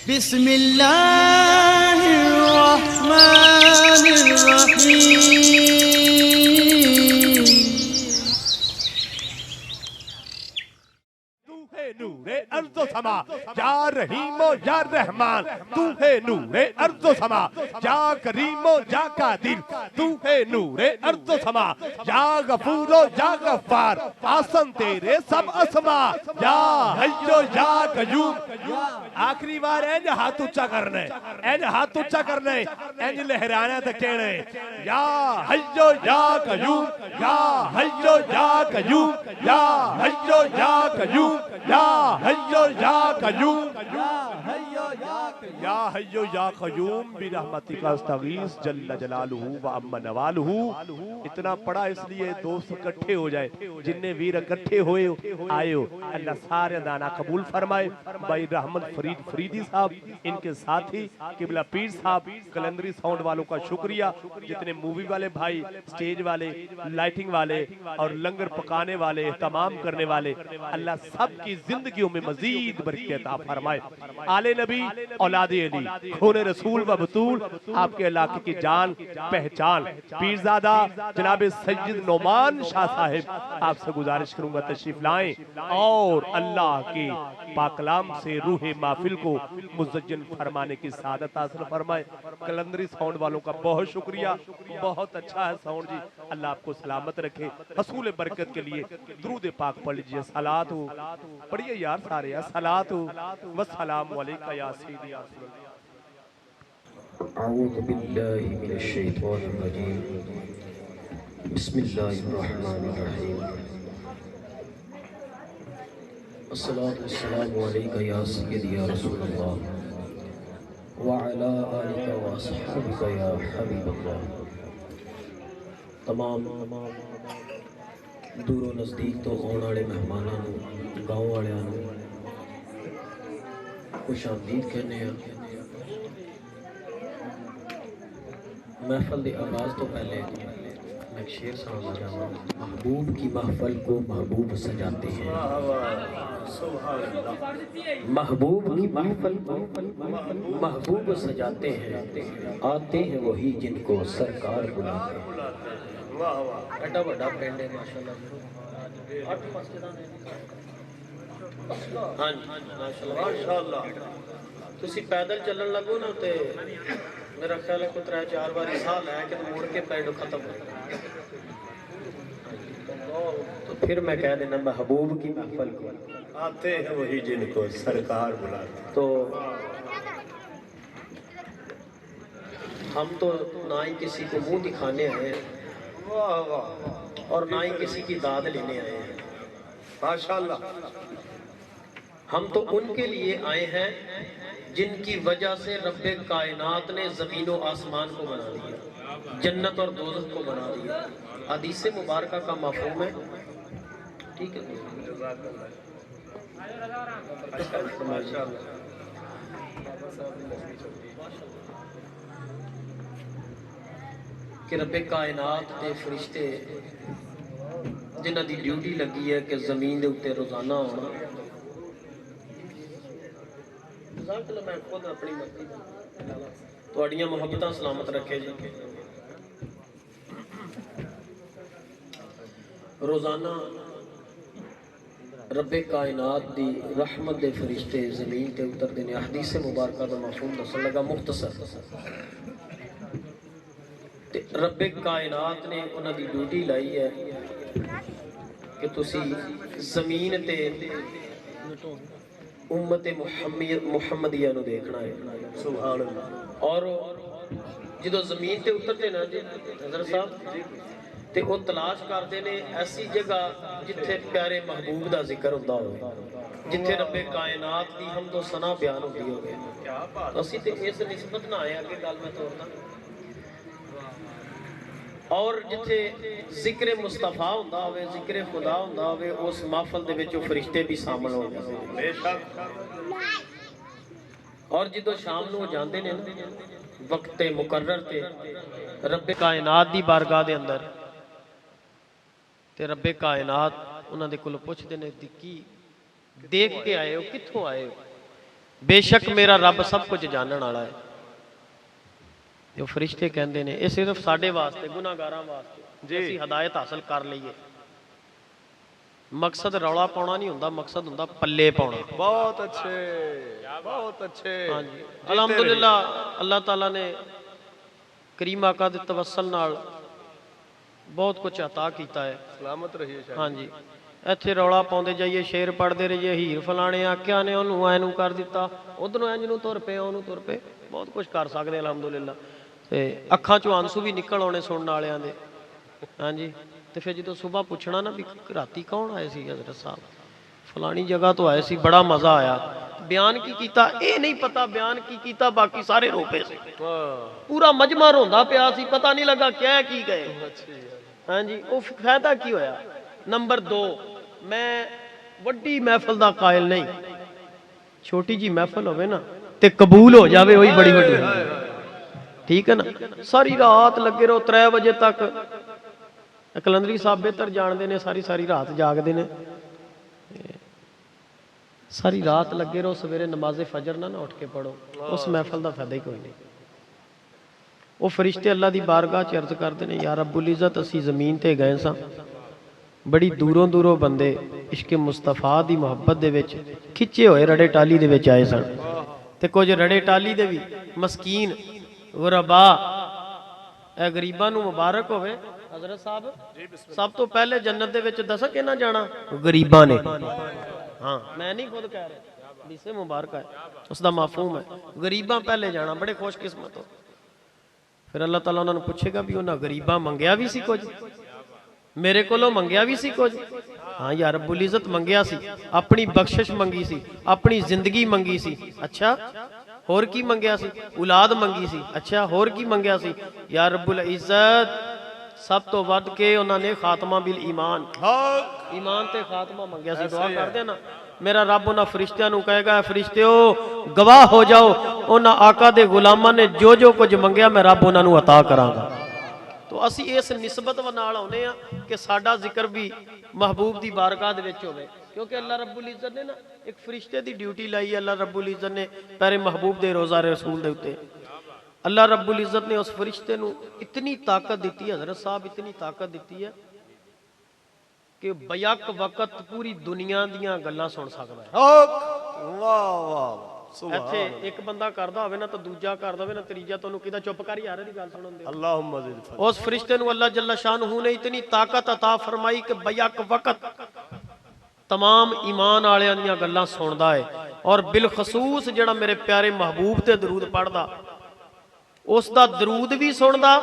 बिस्मिल्लाहिर्रहमानिर्रहीम। नूरे अर्ज़ो समा या रहीमो या रहमान, तू है नूरे अर्ज़ो समा या करीमो या कादिर, तू है नूरे अर्ज़ो समा या गफूरो या गफ्फार, आसन तेरे सब असमा या हय्यो या कयूम। आखिरी बार इंज हाथ ऊंचा करना है, इंज हाथ ऊंचा करना है, इंज लहराना ते कहना है या हय्यो या कयूम, या हय्यो या कयूम, या हय्यो या कयूम, या हय्यो या कयूम, या हय्यो या कयूम बिरहमतिका अस्तगीस जल्ल जलालुहु व अम्मा नवालुहु। इतना पढ़ा इसलिए दोस्त इकट्ठे हो जाए, जिन्ने वीर इकट्ठे हुए आए हो, अल्लाह सारे दाना कबूल फरमाए। भाई रहमत फरीद फरीदी साहब, इनके साथी किबला पीर साहब, कलंदरी साउंड वालों का शुक्रिया, जितने मूवी वाले भाई, स्टेज वाले, लाइटिंग वाले और लंगर पकाने वाले, तमाम करने वाले, अल्लाह सबकी जिंदगियों में मजीद बरकत अता फरमाए। आले नबी औलादे अली खूने रसूल व बतूल, आपके इलाके की जान पहचान पीरजादा जनाब सैयद नोमान शाह साहिब, आपसे गुजारिश करूंगा तशरीफ लाएं और अल्लाह के पाकलाम से रूह महफिल को मुज़ज्जन फरमाने की सादत हासिल फरमाए। कलंदरी साउंड वालों का बहुत शुक्रिया, बहुत अच्छा है साउंड जी, अल्लाह आपको सलामत रखे। हसूल बरकत के लिए दुरूद पाक पढ़ लीजिए, सलात हो पढ़िए यार सारे यार, सलात हो वस्सलामु अलैका या सय्यदी या रसूल अल्लाह। अऊज़ु बिल्लाहि मिनश शैतानिर रजीम। बिस्मिल्लाहिर्रहमानिर्रहीम। अस्सलातु वस्सलामु अलैका या सय्यदी या रसूल अल्लाह व अला आलिका व अस्हाबिका या हबीबल्लाह। तमाम दूरों नज़दीक तो आने वाले मेहमानों को, गाँव वालों को खुशामदीद कहने हैं। महफल के आगाज़ तो पहले मैं एक शेर सुनाना चाहूँगा। महबूब की महफल को महबूब सजाते हैं, महबूब की महफल को महबूब सजाते हैं, आते हैं वही जिनको सरकार बुलाते हैं। एडा बड़ा पिंड है माशाल्लाह। हाँ जी माशाल्लाह। तुसी पैदल चलन लगो ना तो मेरा ख्याल है को 3-4 बार साल है कि मुड़ के पैड खत्म हो, तो फिर मैं कह देना महबूब की महफल को आते हैं वही जिनको सरकार बुलाते। तो हम तो ना ही किसी को मुंह दिखाने आए हैं और ना ही किसी की दाद लेने आए हैं। माशाल्लाह, हम तो उनके लिए आए हैं जिनकी वजह से रब्बे कायनात ने ज़मीन व आसमान को बना दिया, जन्नत और दोज़ख को बना दिया। हदीस मुबारक का मफ़हूम है, ठीक है, कि रब्बे कायनात के फरिश्ते जिन्हां दी ड्यूटी लगी है कि ज़मीन के उत्ते रोज़ाना आना। मैं खुद अपनी तुहाड़ियां मुहब्बतां सलामत रखे जी। रोज़ाना रब्बे कायनात दी रहमत दे फरिश्ते ज़मीन ते उतरदे ने। हदीस मुबारक दा मफ़हूम दसन लगा मुख्तसर ते रब्बे कायनात ने उन्हां दी ड्यूटी लाई है कि तुसी ज़मीन ते उम्मत मुहम्मदिया नूं देखना है। सुभान अल्लाह। और जो ज़मीन ते उतरते ना जी हज़रत साहब ते वो तलाश करते ने ऐसी जगह जिथे प्यारे महबूब का जिक्र होंदा होवे, जिथे रब्बे कायनात की हमद व सना बयान होंदी होवे। असीं ते इस निस्बत ना आए अगे गल मैं तोड़ना, और जिथे जिक्र मुस्तफा होंदा होवे, जिक्र खुदा होंदा होवे, उस महफल दे विच फरिश्ते भी शामिल हो जाते हैं बेशक। और जो शाम नूं जांदे ने वक्त मुकर्रर ते रब्बे कायनात दी बारगाह दे अंदर, ते रब्बे कायनात उन्हां दे कोलों पुछदे ने की देख के आए हो, कित्थों आए हो? बेशक मेरा रब सब कुछ जानने वाला है। जो फरिश्ते कहते हैं ये सिर्फ साढ़े वास्ते गुनाहगारां वास्ते जी असीं हदायत हासिल कर लईए। मकसद रौला पाउणा नहीं हुंदा, मकसद हुंदा पल्ले पाउणा। बहुत अच्छे, बहुत अच्छे। हाँ जी अलहमदुलिल्लाह अल्लाह ताला ने करीम आका दे तवस्सल नाल बहुत कुछ अता कीता है। सलामत रहिए। हाँ जी ਇੱਥੇ ਰੌਲਾ ਪਾਉਂਦੇ ਜਾਈਏ, ਸ਼ੇਰ ਪੜਦੇ ਰਹੀਏ, ਹੀਰ ਫਲਾਣੇ ਆਖਿਆ ਨੇ ਉਹਨੂੰ ਐ ਨੂੰ ਕਰ ਦਿੱਤਾ, ਉਧਰੋਂ ਇੰਜ ਨੂੰ ਤੁਰ ਪਏ, ਉਹਨੂੰ ਤੁਰ ਪਏ, ਬਹੁਤ ਕੁਝ ਕਰ ਸਕਦੇ ਅਲਹਮਦੁਲਿਲਾ। ਤੇ ਅੱਖਾਂ ਚੋਂ ਆਂਸੂ ਵੀ ਨਿਕਲ ਆਉਣੇ ਸੁਣਨ ਵਾਲਿਆਂ ਦੇ। ਹਾਂਜੀ ਤੇ ਫਿਰ ਜਦੋਂ ਸਵੇਰ ਪੁੱਛਣਾ ਨਾ ਵੀ ਰਾਤੀ ਕੌਣ ਆਏ ਸੀ ਹਜ਼ਰਤ ਸਾਹਿਬ, ਫਲਾਣੀ ਜਗ੍ਹਾ ਤੋਂ ਆਏ ਸੀ, ਬੜਾ ਮਜ਼ਾ ਆਇਆ। ਬਿਆਨ ਕੀ ਕੀਤਾ ਇਹ ਨਹੀਂ ਪਤਾ, ਬਿਆਨ ਕੀ ਕੀਤਾ ਬਾਕੀ ਸਾਰੇ ਰੋ ਪਏ ਸੀ। ਪੂਰਾ ਮਜਮਾ ਰੋਂਦਾ ਪਿਆ ਸੀ, ਪਤਾ ਨਹੀਂ ਲੱਗਾ ਕਹਿ ਕੀ ਗਏ। ਹਾਂਜੀ ਉਹ ਫਾਇਦਾ ਕੀ ਹੋਇਆ। नंबर 2 मैं वड्डी महफिल दा कायल नहीं, छोटी जी महफिल होवे ना ते कबूल हो जावे वही बड़ी वड्डी। ठीक है ना, सारी रात लगे रहो 3 बजे तक। कलंदरी साहब बेहतर जानते ने, सारी सारी रात जागते ने, सारी रात लगे रहो, सवेरे नमाजे फजर ना उठ के पढ़ो, उस महफिल का फायदा ही कोई नहीं। वो फरिश्ते अल्लाह की बारगाह च अर्ज करते हैं, यार रब्बुल इज़्ज़त असीं ज़मीन ते गए सां, बड़ी दूरों दूरों बंदे इश्क मुस्तफा दी मुहब्बत दे विच खिचे होए रड़े टाली दे विच आए सन। ते कुछ रड़े टाली दे भी मस्कीन गुरबा ए गरीबां नूं मुबारक होवे। हज़रत साहब सब तो पहले जन्नत दे विच दस किहना जाना, गरीबां ने। हाँ मैं नहीं खुद कह रहा, हदीसे मुबारक है, उसका माफूम है, गरीबां पहले जाना, बड़े खुशकिस्मत हो। फिर अल्लाह ताला उन्होंने पूछेगा भी उन्हें गरीबां मंगया भी सी कुछ, मेरे कोलों मंगया भी सी कुछ। हाँ यार रब्बुल इज़्ज़त मंगया सी, अपनी बख्शिश मंगी सी, अपनी जिंदगी मंगी सी। अच्छा होर की मंगया सी, औलाद मंगी सी। अच्छा होर की मंगया सी, यार रब्बुल इज़्ज़त सब तो वध के उन्होंने खात्मा बिल ईमान, ईमान ते खात्मा मंगया सी। दुआ करदे ना मेरा रब उन्हां फरिश्तियां नूं कहेगा, फरिश्तिओ गवाह हो जाओ, उन्हां आका दे गुलामां ने जो जो कुछ मंगया मैं रब उन्हां नूं अता करांगा। तो असी इस निस्बत नाल आउंदे आ कि साडा जिक्र भी महबूब दी बारगाह दे विच होवे, क्योंकि अल्लाह रब्बुल इज़्ज़त ने ना एक फरिश्ते दी ड्यूटी लाई है। अल्लाह रब्बुल इज़्ज़त ने प्यारे महबूब दे रोज़ा रसूल दे उत्ते अल्लाह रब्बुल इज़्ज़त ने उस फरिश्ते नूं इतनी ताकत दी है, हज़रत साहब इतनी ताकत दी है कि बयक वक्त पूरी दुनिया दीयां गल्लां सुन सकदा है। वाह वाह ਇੱਥੇ ਇੱਕ ਬੰਦਾ ਕਰਦਾ ਹੋਵੇ ਨਾ ਤਾਂ ਦੂਜਾ ਕਰਦਾ ਹੋਵੇ ਨਾ ਤੀਜਾ ਤੁਹਾਨੂੰ ਕਿਹਦਾ ਚੁੱਪ ਕਰ ਯਾਰ ਇਹਦੀ ਗੱਲ ਸੁਣਨ ਦੇ। अल्लाहुम्मा ज़िद उस फरिश्ते नूं अल्लाह जल्ला शानहू ने इतनी ताकत अता फरमाई कि बयक वक्त तमाम ईमान वालियां दीयां गल्लां सुनदा है। और बिलखसूस जिहड़ा मेरे प्यारे महबूब ते दरूद पढ़दा उस दा दरूद भी सुनदा,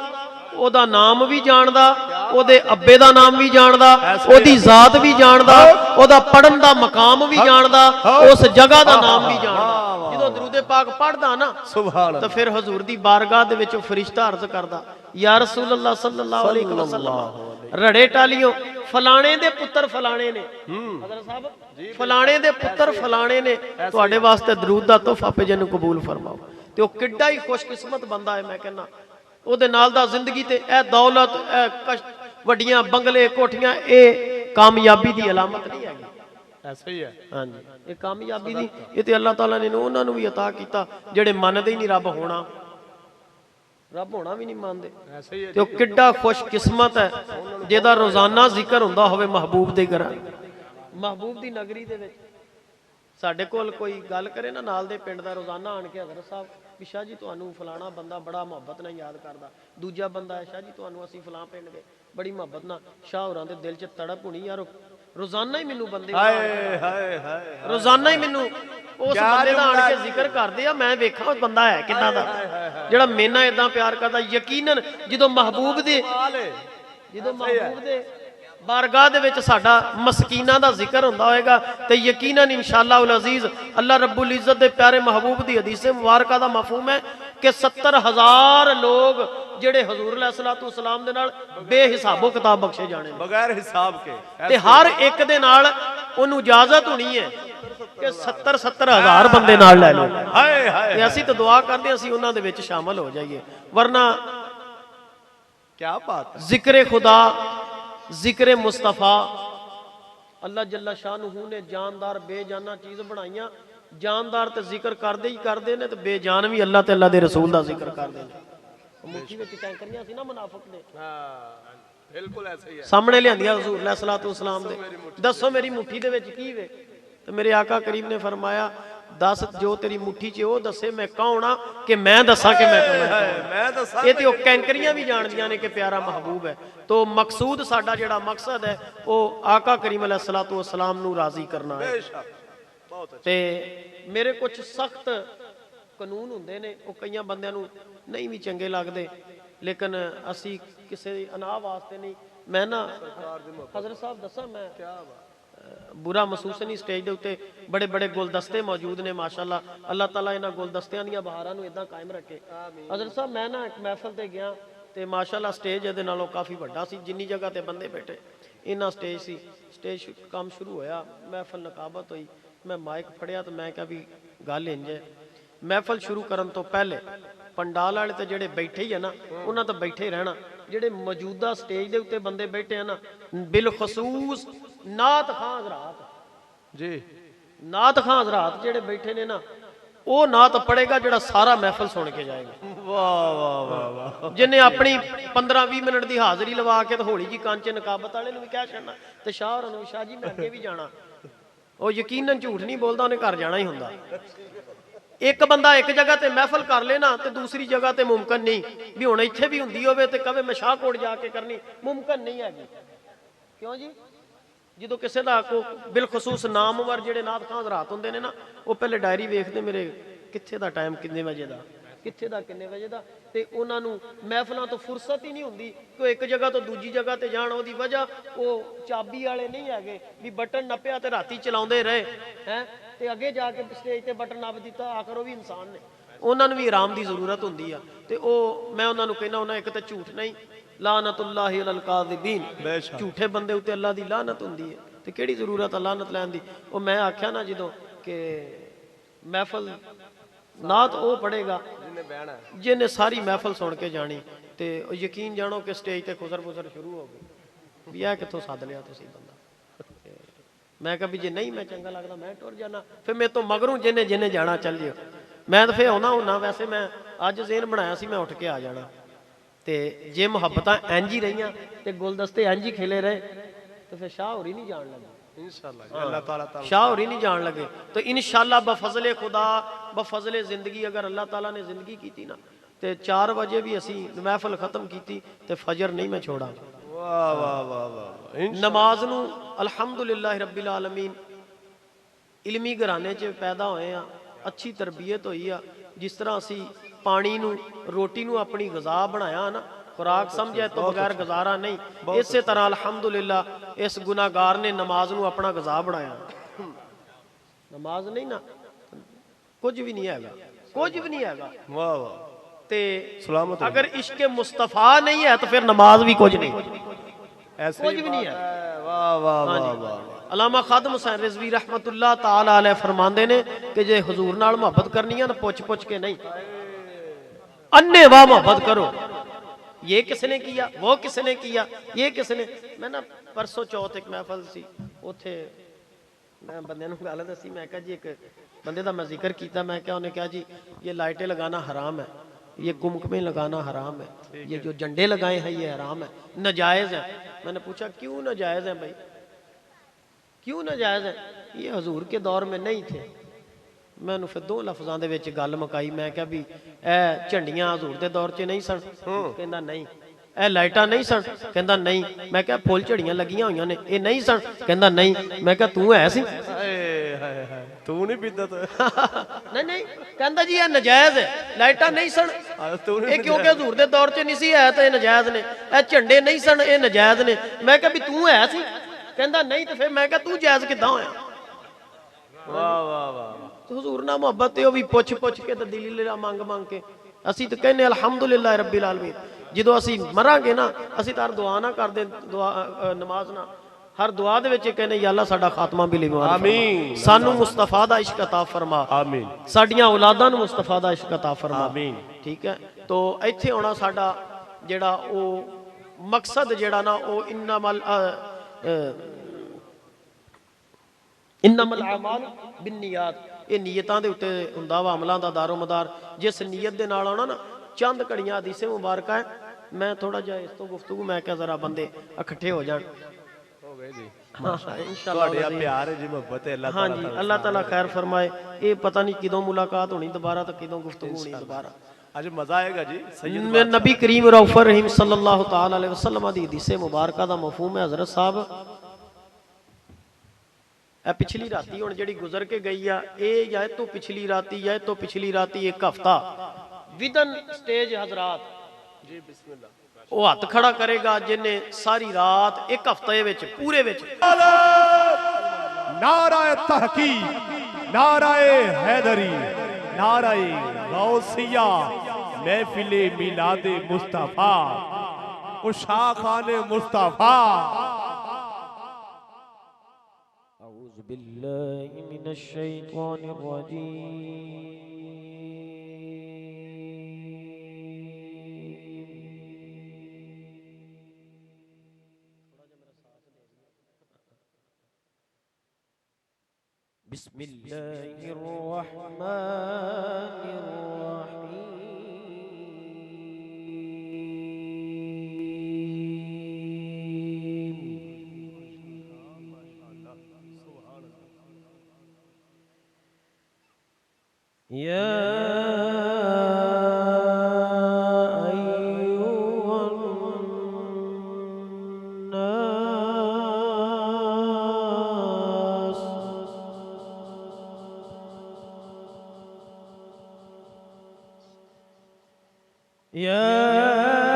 ओदा नाम भी जानदा, ओदे अब्बे दा नाम भी जानदा, ओदी जात भी जानदा, ओदा पढ़न दा मकाम भी जानदा, उस जगह दा नाम भी जानदा। ਜਦੋਂ ਦਰੂਦ ਪਾਕ ਪੜਦਾ ਨਾ ਸੁਭਾਨ ਤਾਂ ਫਿਰ ਹਜ਼ੂਰ ਦੀ ਬਾਰਗਾਹ ਦੇ ਵਿੱਚ ਫਰਿਸ਼ਤਾ ਅਰਜ਼ ਕਰਦਾ, ਯਾ ਰਸੂਲ ਅੱਲਾਹ ਸੱਲੱਲਾਹੁ ਅਲੈਹਿ ਵਸੱਲਮ ਰੜੇ ਟਾਲੀਓ ਫਲਾਣੇ ਦੇ ਪੁੱਤਰ ਫਲਾਣੇ ਨੇ, ਹਜ਼ਰਤ ਸਾਹਿਬ ਫਲਾਣੇ ਦੇ ਪੁੱਤਰ ਫਲਾਣੇ ਨੇ ਤੁਹਾਡੇ ਵਾਸਤੇ ਦਰੂਦ ਦਾ ਤੋਹਫਾ ਭੇਜਣ ਨੂੰ ਕਬੂਲ ਫਰਮਾਓ। ਤੇ ਉਹ ਕਿੱਡਾ ਹੀ ਖੁਸ਼ਕਿਸਮਤ ਬੰਦਾ ਹੈ। ਮੈਂ ਕਹਿੰਦਾ ਉਹਦੇ ਨਾਲ ਦਾ ਜ਼ਿੰਦਗੀ ਤੇ ਇਹ ਦੌਲਤ, ਇਹ ਵੱਡੀਆਂ ਬੰਗਲੇ ਕੋਠੀਆਂ ਇਹ ਕਾਮਯਾਬੀ ਦੀ ਅਲਾਮਤ ਨਹੀਂ ਹੈਗੀ। ऐसा ही है। हाँ जी ये कामयाबी दी ये तो अल्लाह ताला ने उन्होंने भी अता किया जेड़े मनते ही नहीं रब होना भी नहीं मानते। तो किड्डा खुशकिस्मत है जिहदा रोजाना जिक्र हुंदा होवे महबूब दे घर, महबूब दी नगरी दे विच। साडे कोल कोई गल करे ना नाल दे पिंड दा रोजाना आण के हज़रत साहब भी शाह जी तुहानू फलाना बंदा बड़ा मुहब्बत नाल याद करदा, दूजा बंदा है शाह जी तुहानू असीं फलां पिंड गए बड़ी मुहब्बत नाल, शाह होरां दे दिल च तड़प होनी यार रोजाना ही मैनू बंदे रोजाना ही मैनू उस बंदे दा आण के जिक्र करदे आ, मैं वेखां उस बंदा है किदां दा जिहड़ा मेरे नाल इदां प्यार करदा। यकीनन जदों महबूब दे बारगाह दे विच साडा मस्कीना दा जिक्र हुंदा होएगा ते यकीनन इंशाअल्लाह उल अजीज अल्लाह रब्बुल इज़्ज़त दे प्यारे महबूब दी हदीस मुबारका दा मफहूम है कि 70,000 लोग जेड़े हजूर अलैहिस्सलातु वस्सलाम दे नाल बेहिसाबो किताब बख्शे जाने बगैर हिसाब के, ते हर एक दे नाल ओनू इजाजत होनी है कि 70,000 बंदे नाल लै लो। ते असीं तो दुआ करदे असीं उन्हां दे विच शामिल हो जाइए, वरना क्या बात है। जिक्र खुदा जिक्र मुस्तफ़ा अल्लाह जल्ला शानहू ने जानदार बेजाना चीज़ बनाइया जानदार तो जिक्र करते ही करते ने, तो बेजान भी अल्लाह ते अल्लाह दे रसूल दा जिक्र करते हैं। मुट्ठी विच कैंकरियां सी ना मुनाफिक दे, बिल्कुल ऐसे ही है। सामने लियांदियां हुजूर अलैहिस्सलातु वस्सलाम दे, दसो मेरी मुट्ठी दे विच की वे? तो मेरे आका करीम ने फरमाया दस जो तेरी मुट्ठी च वो दसे मैं कौन आ कि मैं दसा कि मैं दसा। ये तो कैंकरियां भी जानदियां ने कि प्यारा महबूब है। तो मकसूद साडा जिहड़ा मकसद है वो आका करीम अलैहिस्सलातु वस्सलाम नू राजी करना है। ते मेरे कुछ सख्त कानून हुंदे ने, वो कई बंदियां नू नहीं भी चंगे लगते, लेकिन असी किसी अनाह वास्ते नहीं। मैं ना हजरत साहब दसा, मैं बुरा महसूस नहीं, स्टेज के उत्ते बड़े बड़े गुलदस्ते मौजूद ने माशाअल्लाह, अल्लाह ताला इन्हां गुलदस्तियां दीयां बहारां नूं इदां कायम रखे। हजरत साहब मैं ना एक महफिल ते गया ते माशाअल्लाह स्टेज इहदे नालों काफ़ी वड्डा सी, जिन्नी जगह ते बंदे बैठे इन्ना स्टेज सी। स्टेज काम शुरू होया, महफिल नकाबत हुई, मैं माइक फड़िया तो मैं क्या भी गल इंज है। महफिल शुरू करन तो पहले पंडाल वाले तो जेडे बैठे ही है ना, उन्हां तो बैठे ही रहना। जेडे मौजूदा स्टेज के उत्ते बंदे बैठे हैं ना, बिलखसूस नात खां हज़रात जी, नात खां हज़रात जेडे बैठे ने ना, वो नात पढ़ेगा जेड़ा सारा महफिल सुन के जाएगा। वाह वाह वाह वाह। जिन्हें अपनी 15-20 मिनट की हाज़री लवा के तो होली जी कांचे नकाबत वाले भी कह छड़ना, तो शाह होरां नूं शाह जी मैं अगे भी जाना, वो यकीनन झूठ नहीं बोलता, उन्हें घर जाना ही होंदा। एक बंदा एक जगह ते महफिल कर लेना तो दूसरी जगह ते मुमकिन नहीं भी हुण इत्थे भी हुंदी होवे ते कवे मैं शाहकोट जाके करनी, मुमकिन नहीं हैगी। क्यों जी? जो किसी का को बिलखसूस नामवर जेडे नाथ खां हज़रात होंदे ने ना, वो पहले डायरी वेखते मेरे कित्थे दा टाइम किन्ने बजे दा, कित्थे दा किन्ने बजे दा, ते उन्हां नूं महफिलां तो फुरसत ही नहीं हुंदी कि एक जगह तो दूजी जगह ते जाण। ओहदी वजह वो चाबी वाले नहीं हैगे भी बटन नप्पिया ते राती चलाउंदे रहे हैं ते अगे जाके स्टेज ते बटन नप दिता, आखिर वो भी इंसान ने, उन्हां नूं भी आराम की जरूरत हुंदी आ। ते ओ मैं उन्हां नूं कहना उन्हां एक तो झूठ नहीं, लानतुल्लाहि अलल काज़िबीन, झूठे बंदे उत्ते अल्लाह दी लानत हुंदी है, ते किहड़ी जरूरत है लानत लैण दी। ओ मैं आख्या ना जदों कि महफिल नात वो पढ़ेगा जिन्हें सारी महफिल सुन के जानी, तो यकीन जानो कि स्टेज ते खुसर फुसर शुरू हो गई भी यह कितों सद लिया तुसीं बंदा। मैं कहा भी जे नहीं मैं चंगा लगता मैं टुर जाना, फिर मेरे तो मगरों जिन्हें जिन्हें जाना चल जिओ, मैं तो फिर आना हुन्ना। वैसे मैं अज ज़ेहन बनाया सी मैं उठ के आ जाना, तो जे मुहब्बत इंज ही रही तो गुलदस्ते इंज ही खिले रहे तो फिर शाह होरी नहीं जान लगे इंशाअल्लाह, अल्लाह ताला शाह होरी नहीं जान लगे। तो इंशाअल्लाह बफजले खुदा बफजले जिंदगी अगर अल्लाह ताला ने जिंदगी की ना तो 4 बजे भी असी महफिल खत्म की तो फजर नहीं मैं छोड़ा। वाह वाह वाह वाह। नमाज नूं अल्हम्दुलिल्लाह रब्बिल आलमीन इलमी घराने च पैदा होए आ, अच्छी तरबियत हुई आ। जिस तरह असी पानी नूं रोटी नूं अपनी गज़ा बनाया ना, खुराक समझे तो बगैर गुजारा नहीं, इस तरह अल्हम्दुलिल्लाह इस गुनाहगार ने नमाज नूं अपना गज़ा बनाया। नमाज नहीं ना कुछ भी नहीं हैगा, कुछ भी नहीं हैगा। वाह वाह। ते सलामत अगर इश्क मुस्तफ़ा नहीं है तो फिर नमाज भी कुछ नहीं, ऐसे कुछ भी नहीं है। वाह वाह वाह वाह। अल्लामा खादम हुसैन रिजवी रहमतुल्लाह ताला अलैह फरमांदे ने कि जे हुजूर नाल मोहब्बत करनी है ना पुछ पुछ के नहीं, अन्ने वाह मोहब्बत करो। ये किसने किया, वो किसने किया, ये किसने। मैं ना परसों चौथ एक महफिल सी, उथे मैं बंदे नूं गल दसी, मैं कहा जी एक बंदे का मैं जिक्र किया, मैं क्या उन्हें कहा जी ये लाइटें लगाना हराम है, ये कुमकुमें लगाना हराम है, ये जो झंडे लगाए हैं ये हराम है, नाजायज़ है। मैंने पूछा क्यों नाजायज़ है भाई, क्यों नाजायज़ है? ये हजूर के दौर में नहीं थे। मैंने फिर 2 लफ्ज़ों दे विच गल मुकाई, मैं क्या भी ए झंडियां हजूर के दौर च नहीं सन, कहंदा नहीं। ए लाइटां नहीं सन, कहंदा नहीं। मैं क्या फुल झड़ियां लगियां हुई ने, ये नहीं सन, कहंदा नहीं। मैं क्या तू है सी? तू नहीं पीता तो नहीं नहीं, कहंदा जी ये नाजायज़ है, लाइटां नहीं सन ये क्योंकि हजूर के दौर च नहीं सी है तो ये नाजायज़ ने, ए झंडे नहीं सन ये नाजायज़ ने। मैं क्या भी तू है सी? कहंदा नहीं। तो फिर मैं क्या तू जायज़ किदां होया? वाह वाह वाह। तो हजूर नाल मुहब्बत है, भी पुछ पुछ के तो दिली मंग मंग के असी तो कहने अल्हम्दुलिल्लाह रब्बिल आलमीन। जो असी मरांगे ना असी तो हर दुआ ना करते, दुआ नमाज ना हर दुआ दे विच कहने या अल्लाह साडा खात्मा भी लिवा आमीन, सानू मुस्तफा दा इश्क अता फरमा, आमीन। साडियां औलादां नू मुस्तफा दा इश्क अता फरमा, आमीन। ठीक है। तो इत्थे होना साडा जेड़ा ओ मकसद जेड़ा ना ओ इन्नमल अमाल बिन्नियात, ਇਹ ਨੀਅਤਾਂ ਦੇ ਉੱਤੇ ਹੁੰਦਾ ਵਾ ਅਮਲਾਂ ਦਾ ਦਾਰੋ ਮਦਾਰ। ਜਿਸ ਨੀਅਤ ਦੇ ਨਾਲ ਆਉਣਾ ਨਾ, ਚੰਦ ਘੜੀਆਂ ਹਦੀਸੇ ਮੁਬਾਰਕਾਂ ਹੈ। मैं थोड़ा जा इस तो गुफ्तगू मैं क्या जरा बंदे इकट्ठे हो जान हो गए जी। हाँ इंशाअल्लाह प्यार है जी, मोहब्बत है। अल्लाह हाँ जी, अल्लाह ताला खैर फरमाए। ये पता नहीं किदों मुलाकात होनी दोबारा, तो किदों गुफ्तगू होनी दोबारा। आज मजा आएगा जी। मैं नबी करीम रऊफर रहीम सल्लल्लाहु तआला अलैहि वसल्लम दी हदीसे मुबारका दा मफहूम है हजरत साहब। ए पिछली राती हुण जिहड़ी गुजर के गई आ, ए या तो पिछली राती या तो पिछली राती एक हफ्ता विदन स्टेज हजरात जी बिस्मिल्लाह। वो हाथ खड़ा करेगा जिन्हें सारी रात एक हफ्ते विच पूरे विच नाराए तहकीक, नाराए हैदरी, नाराए गौसिया, महफिले मिलादे मुस्तफा, उशाखाने मुस्तफा। औज़ु बिल्लाहि मिनश शैतानिर रजीम। बिस्मिल्लाहिर रहमानिर रहीम।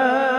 या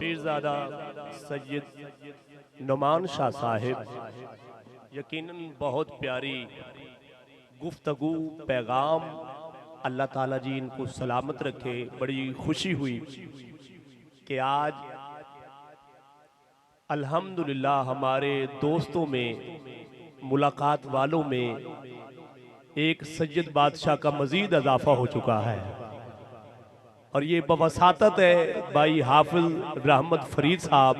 पीरजादा सैयद नुमान शाह साहिब यकीनन बहुत प्यारी गुफ्तगू पैगाम, अल्लाह ताला जी इनको सलामत रखे। बड़ी खुशी हुई कि आज अल्हम्दुलिल्लाह हमारे दोस्तों में, मुलाकात वालों में एक सैयद बादशाह का मजीद इजाफा हो चुका है और ये बवसातत है भाई हाफिज रहमत फरीद साहब,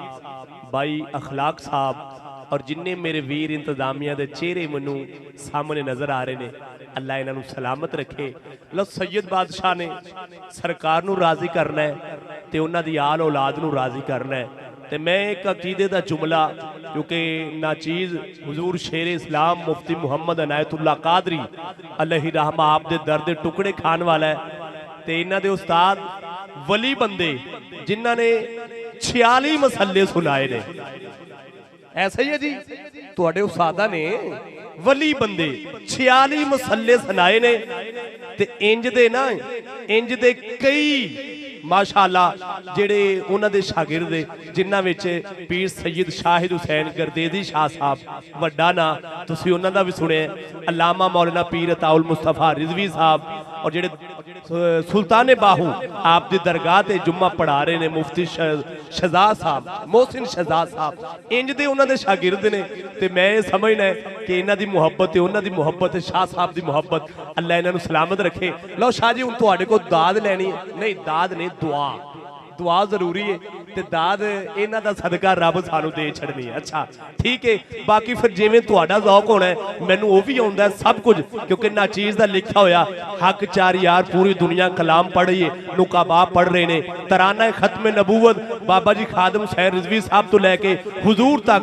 भाई अखलाक साहब और जिन्ने मेरे वीर इंतजामिया के चेहरे मैनू सामने नजर आ रहे ने, अल्लाह इन्हों सलामत रखे। लो सैयद बादशाह ने सरकार नू राजी करना है ते उन्हां दी आल औलाद नू राजी करना है। ते मैं एक अकीदे दा जुमला, क्योंकि नाचीज हुजूर शेर इस्लाम मुफ्ती मुहम्मद अनायतुल्लाह कादरी अलैहि रहमा आप दे दर्द टुकड़े खान वाला है ते इन्हां दे उस्ताद वली बंदे जिन्हां ने 46 मसले सुनाए ने। ऐसा ही है जी, तुहाडे उस्तादा ने वली बंदे 46 मसले सुनाए ने ते इंज दे कई माशाअल्लाह जेड़े उन्हां दे शागिर्द जिन्हां विच पीर सैयद शाहिद हुसैन गर्देजी शाह साहब वड्डा ना, तुसीं उन्हां दा भी सुनिया, अल्लामा मौलाना पीर अताउल मुस्तफा रिजवी साहब और जेड़े सुल्तान बाहू आप दी दरगाह ते जुम्मा पढ़ा रहे ने मुफ्ती शहजाद साहब, मोहसिन शहजाद साहब, इंज दे उन्हां दे शागिर्द ने। ते मैं समझना कि इन्हां दी मुहब्बत है, उन्हां दी मुहब्बत है, शाह साहब दी मुहब्बत, अल्लाह इन्हां नूं सलामत रखे। लो शाह जी, हुण तुहाडे कोल दाद लैनी है? नहीं, दाद नहीं, दुआ, दुआ जरूरी है ते दाद इन्हां दा सदका रब सानू दे छड़नी है। अच्छा ठीक है, बाकी फिर जिवें तुहाडा ज़ौक होना है मैनू वो भी आउंदा है सब कुछ, क्योंकि नाचीज़ दा लिखा होया हक चार यार पूरी दुनिया कलाम पढ़ रही है, नुकाबा पढ़ रहे ने, तराना खत्म नबूवत बाबा जी खादम हुसैन रिजवी साहब तो लैके हुजूर तक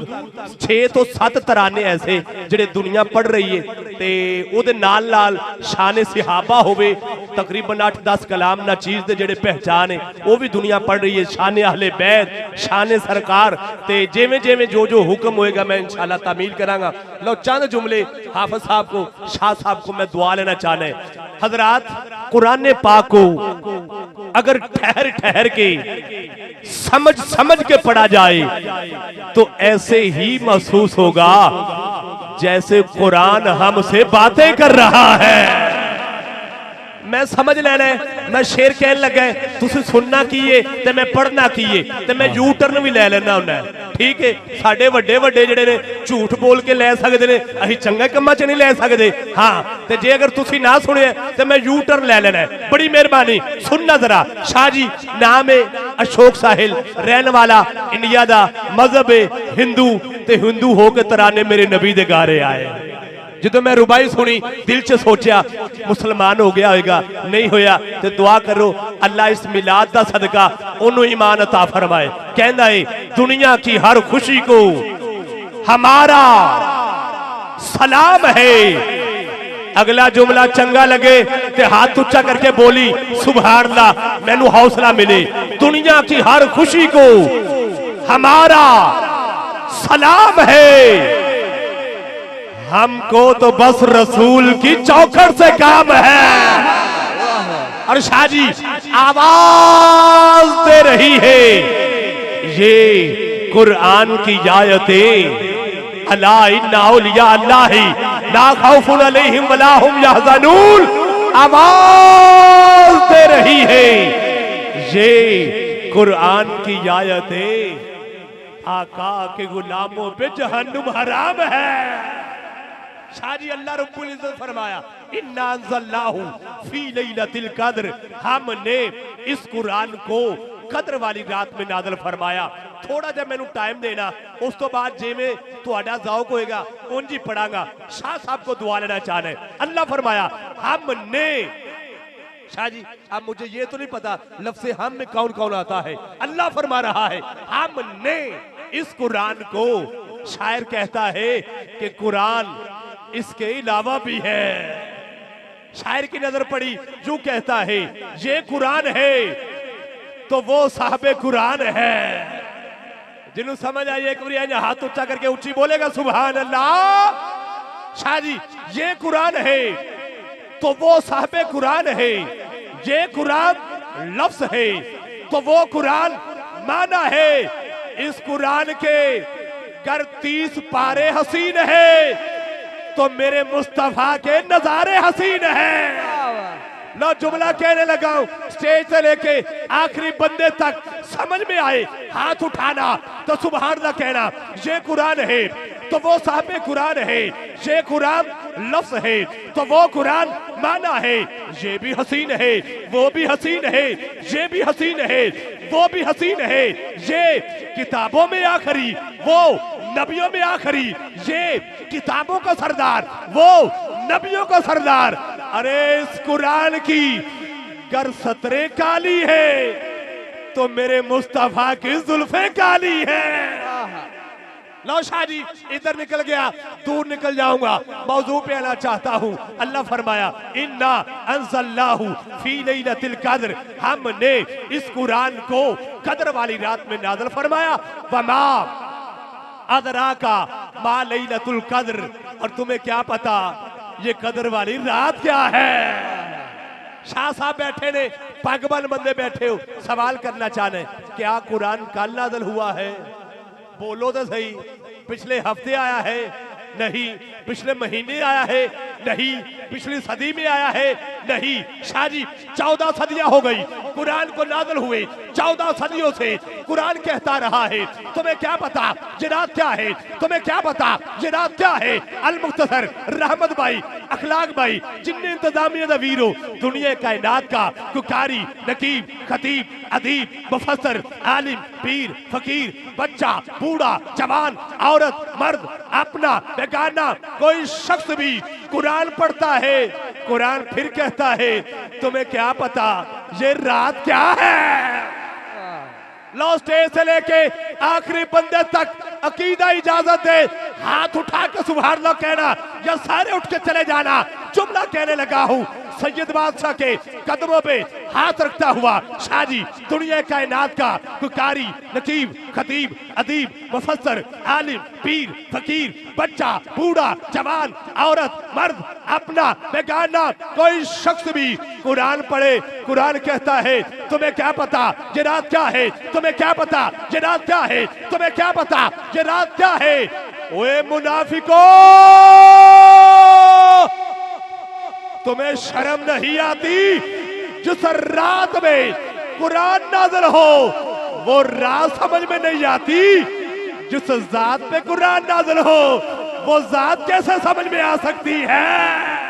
6 तो 7 तराने ऐसे जिहड़े दुनिया पढ़ रही है ते उहदे नाल नाल शान सहाबा होवे, तकरीबन 8-10 कलाम नाचीज़ दे जिहड़े पहचान है वो भी दुनिया पढ़ रही है, शान अहले बैत, शान सरकार, ते जेवें जेवें जो हुक्म होएगा मैं इंशाअल्लाह तामील करांगा। लो चंद जुमले हाफिज साहब को, शाह साहब को मैं दुआ लेना चाहना है। हजरात, कुरान पाक को अगर ठहर ठहर के समझ के पढ़ा जाए तो ऐसे ही महसूस होगा जैसे कुरान हमसे बातें कर रहा है। मैं समझ लेना है, मैं शेर कहन लगा तुसी सुनना की है ते मैं पढ़ना की है ते मैं यू टर्न भी ले लेना हुंदा है। ठीक है, साडे वड्डे वड्डे जिहड़े ने झूठ बोल के ले सकदे ने, असीं चंगे कम्मां च नहीं ले सकदे। हाँ, ते जे अगर तुसी ना सुनिया ते मैं यू टर्न ले लेना है। बड़ी मेहरबानी, सुनना जरा। शाह जी नाम है अशोक साहिल, रहने वाला इंडिया दा, मजहब है हिंदू ते हिंदू हो के तराने मेरे नबी दे गा रहे आए। जो मैं रुबाई सुनी दिल च सोचा मुसलमान हो गया होगा, नहीं होया तो दुआ करो अल्लाह इस मिलाद का सदका उन्होंने ईमान अता फरमाए। कहना है दुनिया की हर खुशी को हमारा सलाम है। अगला जुमला चंगा लगे तो हाथ ऊंचा करके बोली सुभान अल्लाह, मैनू हौसला मिले। दुनिया की हर खुशी को हमारा सलाम है, हमको तो बस रसूल की चौखट से काम है। और शाह जी आवाज दे रही है ये कुरान की आयतें, अला इन्ना औलिया अल्लाही ला खौफुन अलैहिम वला हुम यहज़नून, आवाज दे रही है ये कुरान की आयतें, आका के गुलामों पे जहन्नुम हराम है। शाह जी अल्लाह रब्बुल इज्जत फरमाया इन्ना अंज़लनाहु फी लैलतिल कद्र, हमने इस कुरान को कद्र वाली रात में नाज़िल फरमाया। थोड़ा जा मैनू टाइम देना, उस तो बाद जिवें तुहाडा ज़ौक होएगा उंज ही पढ़ांगा। शाह साहब को दुआ लेना चाहना है। अल्लाह फरमाया हमने, शाह जी अब मुझे ये तो नहीं पता लफ्ज़ हम में कौन कौन आता है, अल्लाह फरमा रहा है हमने इस कुरान को। शायर कहता है कि कुरान इसके अलावा भी है। शायर की नजर पड़ी, जो कहता है ये कुरान है तो वो साहबे कुरान है। जिन्हों समझ आई एक बार हाथ ऊंचा करके ऊंची बोलेगा सुभान अल्लाह। शाह जी ये कुरान है तो वो साहबे कुरान है, ये कुरान लफ्ज है तो वो कुरान माना है। इस कुरान के कर 30 पारे हसीन है तो मेरे मुस्तफा के नजारे हसीन है। लो जुमला कहने लगा हूं, स्टेज से लेके आखिरी बंदे तक समझ में आए, हाथ उठाना तो सुभान अल्लाह कहना। ये कुरान है तो वो साहब कुरान है, ये कुरान लफ्ज है तो वो कुरान माना है। ये भी हसीन है, वो भी हसीन है, ये भी हसीन है, वो भी हसीन है। ये किताबों में आखिरी, वो नबियों में आखिरी। ये किताबों का सरदार, वो नबियों का सरदार। अरे इस कुरान की गर सतरे काली है तो मेरे मुस्तफा की जुल्फे काली है। लो शाह जी इधर निकल गया, दूर निकल जाऊंगा, मौजू पे आना चाहता हूं। अल्लाह फरमाया इन्ना अंज़लनाहु फी लैलतिल कद्र, हमने इस कुरान को कद्र वाली रात में नाज़िल फरमाया। वमा अदराका मा लैलतुल कद्र, और तुम्हें क्या पता ये कद्र वाली रात क्या है। शाह साहब बैठे ने, पागबन बंदे बैठे हो, सवाल करना चाहने क्या कुरान कल नाज़िल हुआ है? बोलो तो सही। पिछले हफ्ते आया है? नहीं। पिछले महीने आया है? नहीं। पिछली सदी में आया है? नहीं। शाह जी 14 सदियां हो गई कुरान को नाज़िल हुए, 14 सदियों से कुरान कहता रहा है। तुम्हें क्या पता ये रात क्या है? तुम्हें क्या पता ये रात क्या है? अल मुख्तसर रहमत भाई, अखलाक भाई, जिन्ने इंतजामिया दा वीरो, दुनिया कायनात का कुकारी, नकीब, खतीब, अदीब, मुफस्सर, आलिम, पीर, फकीर, बच्चा, बूढ़ा, जवान, औरत, मर्द, अपना बेगाना, कोई शख्स भी कुरान पढ़ता है, कुरान फिर कहता है तुम्हें क्या पता ये रात क्या है। लो स्टेज से लेके आखिरी बंदे तक अकीदा इजाजत है, हाथ उठा के सुभान अल्लाह कहना या सारे उठ के चले जाना। जुमला कहने लगा हूं, सैयद बादशाह के कदमों पे हाथ रखता हुआ शाह जी दुनिया कायनात का कुकारी, नकीब, खतीब, अदीब, मुफस्सर, आलिम, पीर, फकीर, बच्चा, बूढ़ा, जवान, औरत, मर्द, अपना बेगाना, कोई शख्स भी कुरान पढ़े, कुरान कहता है तुम्हें क्या पता ये रात क्या है? तुम्हें क्या पता ये रात क्या है? तुम्हें क्या पता ये रात क्या है? ओए मुनाफिको, तुम्हें शर्म नहीं आती? जिस रात में कुरान नाज़िल हो वो रात समझ में नहीं आती? जिस जात पे कुरान नाज़िल हो वो जात कैसे समझ में आ सकती है?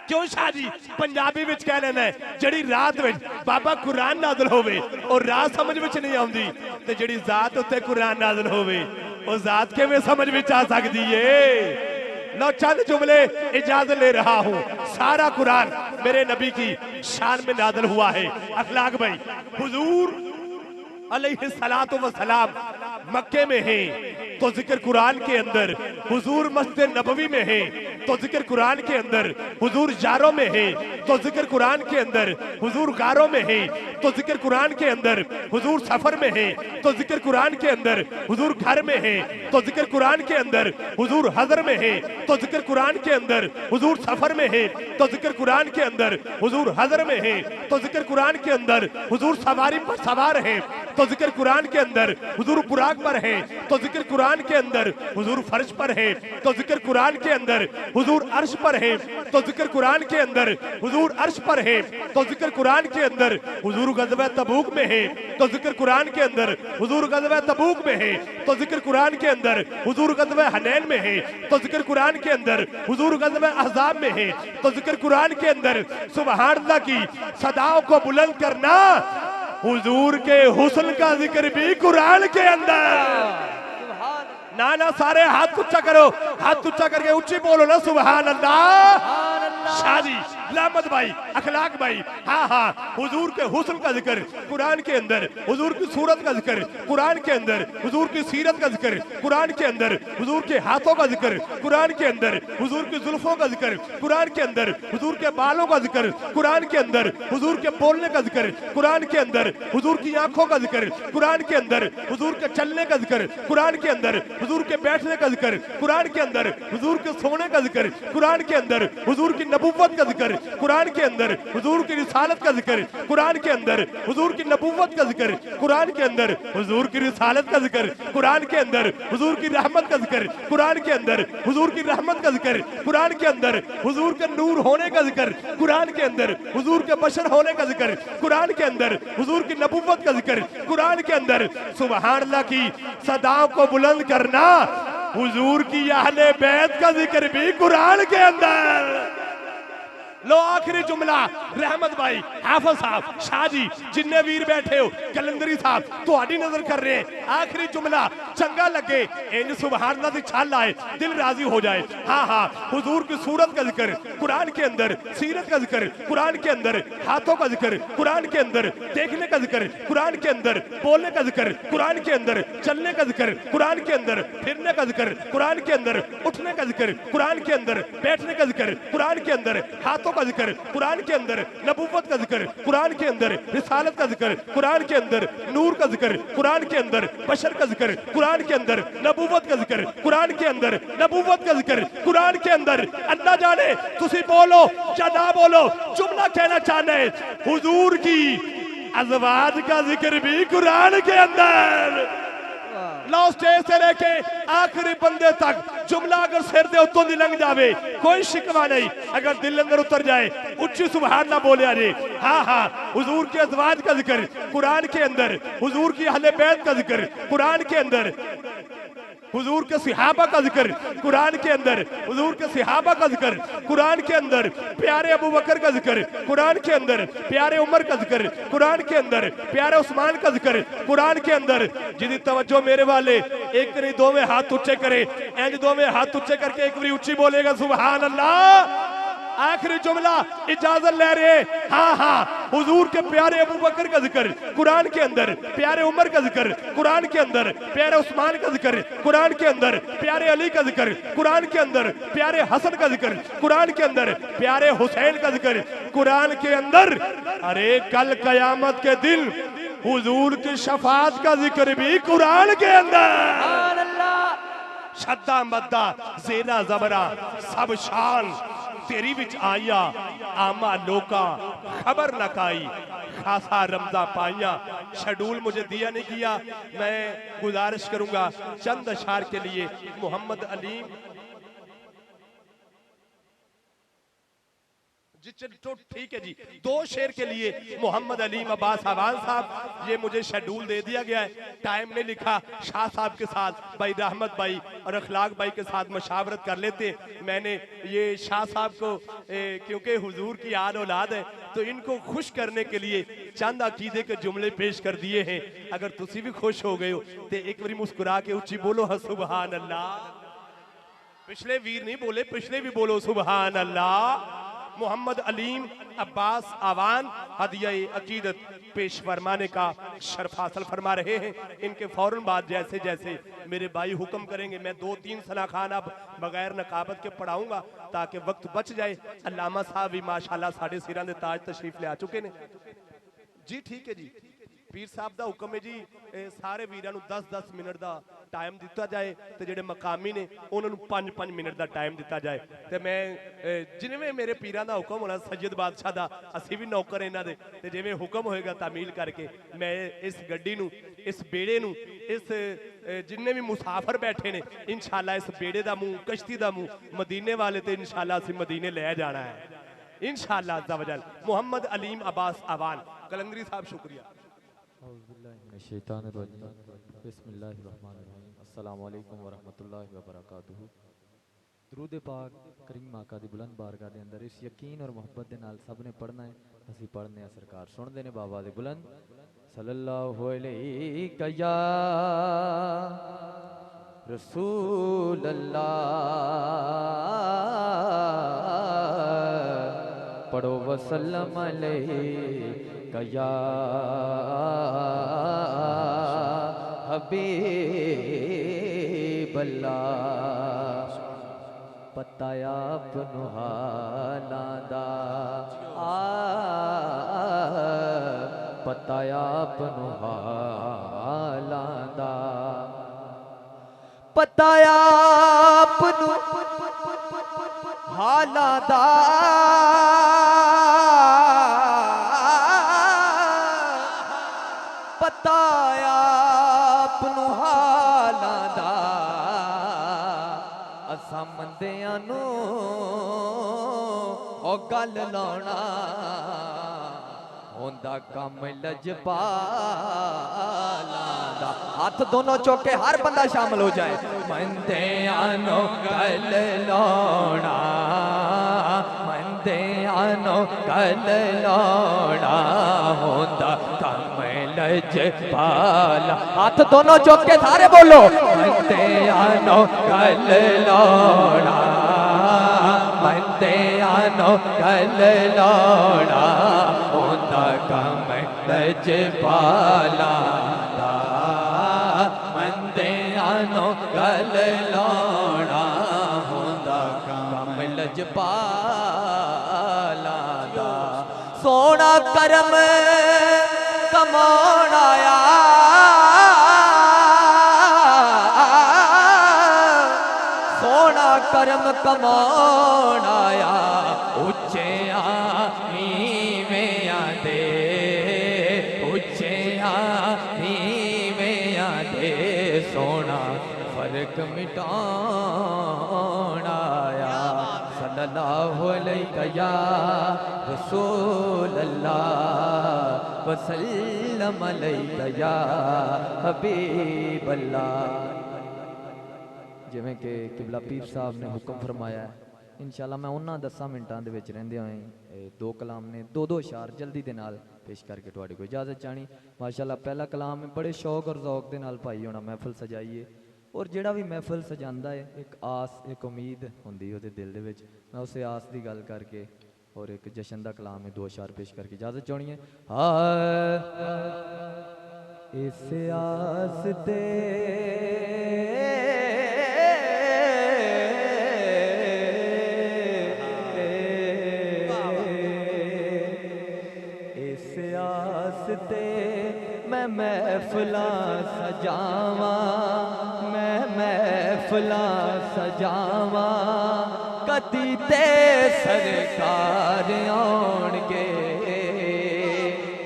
क्यों शाह जी पंजाबी विच कह लेना जड़ी रात विच बाबा कुरान नाज़िल होवे और रात समझ विच नहीं आउंदी, ते जड़ी जात उत्ते कुरान नाज़िल होवे वो जात किवें समझ विच आ सकदी है? लो चंद जुमले इजाजत ले रहा हूं। सारा कुरान मेरे नबी की शान में नाज़िल हुआ है। अखलाक भाई, हुजूर अलैहिस्सलातु वस्सलाम मक्के में है तो जिक्र कुरान के अंदर, हुजूर मस्जिद नबवी में है तो जिक्र कुरान के अंदर, हुजूर जारों में है तो जिक्र कुरान के अंदर, हुजूर गारों में है तो जिक्र कुरान के अंदर, हुजूर सफर में है तो जिक्र कुरान के अंदर, हुजूर घर में है तो जिक्र कुरान के अंदर, हुजूर हजर में है तो जिक्र कुरान के अंदर, हुजूर सफर में है तो जिक्र कुरान के अंदर, हुजूर हजर में है तो जिक्र कुरान के अंदर, हुजूर सवारी पर सवार है तो जिक्र कुरान के अंदर, हुजूर बुराक पर है तो जिक्र कुरान के अंदर, हुजूर फर्श पर है तो जिक्र कुरान के अंदर, हुजूर अर्श पर है तो जिक्र कुरान के अंदर, हुजूर अर्श पर है तो जिक्र कुरान के अंदर, हुजूर गज़वा तबूक में है तो जिक्र कुरान के अंदर, हुजूर गज़वा तबूक में है तो जिक्र कुरान के अंदर, हुजूर गज़वा हनैन में है तो जिक्र कुरान के अंदर, हुजूर गज़वा अहज़ाब में है तो जिक्र कुरान के अंदर। सुभान अल्लाह की सदाओं को बुलंद करना, हुजूर के हुस्न का जिक्र भी कुरान के अंदर। ना ना सारे हाथ ऊंचा करो, हाथ ऊंचा करके ऊंची बोलो ना सुभान अल्लाह। शादी लामत भाई, अखलाक भाई, हाँ हाँ, हुजूर के हुस्न का जिक्र कुरान के अंदर, हुजूर की सूरत का जिक्र कुरान के अंदर, हुजूर की सीरत का जिक्र कुरान के अंदर, हुजूर के हाथों का जिक्र कुरान के अंदर, हुजूर की जुल्फों का जिक्र कुरान के अंदर, हुजूर के बालों का जिक्र कुरान के अंदर, हुजूर के बोलने का जिक्र कुरान के अंदर, हुजूर की आंखों का जिक्र कुरान के अंदर, हुजूर के चलने का जिक्र कुरान के अंदर, हुजूर के बैठने का जिक्र कुरान के अंदर, हुजूर के सोने का जिक्र कुरान के अंदर, हुजूर की नबुव्वत का जिक्र कुरान के अंदर, हुजूर की रिसालत का जिक्र कुरान के अंदर, हुजूर की नबुव्वत का जिक्र कुरान के अंदर, हुजूर की रिसालत का जिक्र कुरान के अंदर, हुजूर की रहमत का जिक्र कुरान के अंदर, हुजूर की रहमत का जिक्र कुरान के अंदर, हुजूर के नूर होने का जिक्र कुरान के अंदर, हुजूर के बशर होने का जिक्र कुरान के अंदर, हुजूर की नबुव्वत का जिक्र कुरान के अंदर। सुभान अल्लाह की सदाओं को बुलंद करना, हुजूर की अहले बैत का जिक्र भी कुरान के अंदर। लो आखिरी जुमला, रहमत भाई, हाफिज साहब, शाह जी, जिन्ने वीर बैठे हो, कलंदरी साहब तुहाडी नजर कर रहे हैं। आखिरी जुमला चंगा लगे, इन सुभान अल्लाह दी छाल आए, दिल राजी हो जाए। हाँ हाँ, हुजूर की सूरत का जिक्र कुरान के अंदर, सीरत का जिक्र कुरान के अंदर, हाथों का जिक्र कुरान के अंदर, देखने का जिक्र कुरान के अंदर, बोलने का जिक्र कुरान के अंदर, चलने का जिक्र कुरान के अंदर, फिरने का जिक्र कुरान के अंदर, उठने का जिक्र कुरान के अंदर, बैठने का जिक्र कुरान के अंदर, हाथों का जिक्र कुरान के अंदर, नबुव्वत का जिक्र कुरान के अंदर, रिसालत का जिक्र कुरान के अंदर, नूर का जिक्र कुरान के अंदर, बशर का जिक्र कुरान के अंदर, नबुव्वत का जिक्र कुरान के अंदर, नबुव्वत का जिक्र कुरान के अंदर। अल्लाह जाने तुसी बोलो या ना बोलो, जुमला कहना चाहते हुजूर की अज़वाज का जिक्र भी कुरान के अंदर। लो स्टेज से लेके आखिरी बंदे तक जुमला अगर सिर दे उत्तों दी लंघ जावे कोई शिकवा नहीं, अगर दिल अंदर उतर जाए उच्ची सुभान ना बोले अरे। हाँ हाँ, हुजूर के अज़वाज का जिक्र कुरान के अंदर, हुजूर की अहले बैत का जिक्र कुरान के अंदर, हुजूर के सिहाबा का जिक्र कुरान के अंदर, हुजूर के सिहाबा का जिक्र कुरान के अंदर, प्यारे अबू बकर का जिक्र कुरान के अंदर, प्यारे उमर का जिक्र कुरान के अंदर, प्यारे उस्मान का जिक्र कुरान के अंदर। जिदी तवज्जो मेरे वाले एक नहीं दो में हाथ ऊंचे करे, इंज दो में हाथ ऊंचे करके एक बारी ऊंची बोलेगा सुभान अल्लाह। आखिरी जुमला इजाजत ले रहे। हाँ हाँ, हुजूर के प्यारे अबू बकर का जिक्र कुरान के अंदर, प्यारे उमर का जिक्र कुरान के अंदर, प्यारे उस्मान का जिक्र कुरान के अंदर, प्यारे अली का जिक्र कुरान के अंदर, प्यारे हसन का जिक्र कुरान के अंदर, प्यारे हुसैन का जिक्र कुरान के अंदर। अरे कल कयामत के दिन हुजूर की शफाअत का जिक्र भी कुरान के अंदर। शद्दा मद्दा जेरा जबरा सब शान तेरी विच आया, आमा लोका खबर न काई, खासा रमजा पाइया। शेड्यूल मुझे दिया नहीं किया, मैं गुजारिश करूंगा चंद अशार के लिए मोहम्मद अलीम तो ठीक है जी, दो शेर के लिए मोहम्मद अलीम अब्बास आवान साहब, ये मुझे शेड्यूल दे दिया गया है, टाइम नहीं लिखा। शाह साहब के साथ भाई रहमत भाई और अखलाक भाई के साथ मशावरत कर लेते। मैंने ये शाह साहब को क्योंकि हुजूर की आल औलाद है तो इनको खुश करने के लिए चंद अकीदे के जुमले पेश कर दिए हैं। अगर तुसी भी खुश हो गए हो तो एक बार मुस्कुरा के ऊंची बोलो हाँ सुभान अल्लाह। पिछले वीर नहीं बोले, पिछले भी बोलो सुभान अल्लाह। मोहम्मद अलीम अब्बास आवान हदिया अकीदत पेश फरमाने का शर्फ हासिल फरमा रहे हैं। इनके फौरन बाद जैसे जैसे मेरे भाई हुक्म करेंगे मैं 2-3 सना खान अब बगैर नकाबत के पढ़ाऊंगा ताकि वक्त बच जाए। अल्लामा साहब भी माशाल्लाह साढ़े सिरां दे ताज तशरीफ ले आ चुके ने जी। ठीक है जी, पीर साहब का हुक्म है जी सारे वीरां नूं 10-10 मिनट का टाइम दिता जाए तो जेडे मकामी ने उन्होंने 5-5 मिनट का टाइम दिता जाए। तो मैं जिवें मेरे पीरां दा हुक्म होना सैयद बादशाह दा असीं भी नौकर इन्हां दे ते जिवें हुक्म होएगा तामील करके मैं इस गड्डी नूं इस बेड़े नूं इस जिन्ने भी मुसाफिर बैठे ने इंशाअल्लाह इस बेड़े दा मुंह कश्ती दा मुंह मदीने वाले ते इंशाअल्लाह असीं मदीने ले जाना है इंशाअल्लाह अज़्ज़ा वजल। मोहम्मद अलीम अब्बास आवान कलंदरी साहब शुक्रिया। अस्सलामुअलैकुम वरहमतुल्लाहि वबरकातुहू। दरूद पाक करीम आका दी बुलंद बारगाह दे अंदर इस यकीन और मोहब्बत दे नाल सब ने पढ़ना है। असीं पढ़ने आ सरकार सुनदे ने बाबा दे बुलंद सल्लल्लाहु अलैहि या रसूल अल्लाह। पढ़ो वसल्लम अलैहि या हबीब अल्लाह। पता आपनु हालां दा पता आपनु हालां दा पता आपनु हालां दा पता आप नूं हालां दा असां मंदियां नूं ओ गल लाउणा होंदा कम लजपालां दा। हाथ दोनों चौके हर बंदा शामिल हो जाए। मंदियां नूं गल लाउणा मंदियां नूं गल लाउणा होंदा कम लजपाला। हाथ दोनों चौके सारे बोलो। मंदियां नूं गल लाउणा मंदियां नूं गल लाउणा होंदा कम लजपाला दा। मंदियां नूं गल लाउणा होंदा कम लजपाला दा। सोना करम कमाउण आया सोना करम कमाउण आया उच्चियां नीवियां दे उच्चियां नीवियां दे सोना फर्क मिटाउण आया। सल्लल्लाहु अलैहि या रसूल अल्लाह वसल्लम अलैहि या हबीब अल्लाह। जिवें कि किबला पीर साहब ने हुक्म फरमाया है, इंशाअल्लाह मैं उन्हां 10 मिनटां दे विच रहिंदे होए दो कलाम ने दो अशार जल्दी दे नाल पेश करके तुहाडी कोई इजाजत चाहनी। माशाअल्लाह पहला कलाम है बड़े शौक और ज़ौक दे नाल भाई होना महफिल सजाइए और जेड़ा भी महफिल सजांदा है एक आस एक उम्मीद हुंदी ओहदे दिल दे विच। मैं उस आस दी गल करके और एक जशन दा कलाम है दो अशार पेश करके इजाजत चाहनी है। इस आस ते मैं महफिलां सजावां मैं महफिलां सजावां कदी ते सरकार आउणगे।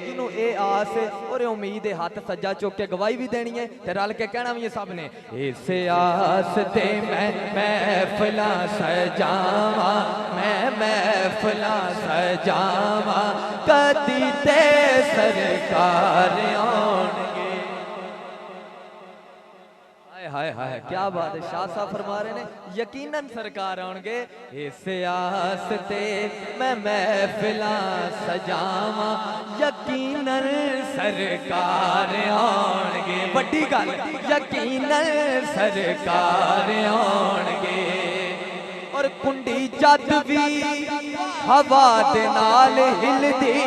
जिन्हों ये आस और उम्मीद है हाथ सज्जा चुक के गवाही भी देनी है ते रल के कहना भी है सब ने। इस आस ते मैं महफिलां सजावां मैं महफिलां सजावां कदी ते सरकार आउणगे। हाय हाय क्या बात है। शाह साहब फरमा रहे ने यकीनन सरकार आउणगे। इस आस ते मैं महफिलां सजावां यकीनन सरकार आउणगे। वड्डी गल यकीनन सरकार आउणगे। और कुंडी जद भी हवा दे नाल हिलदी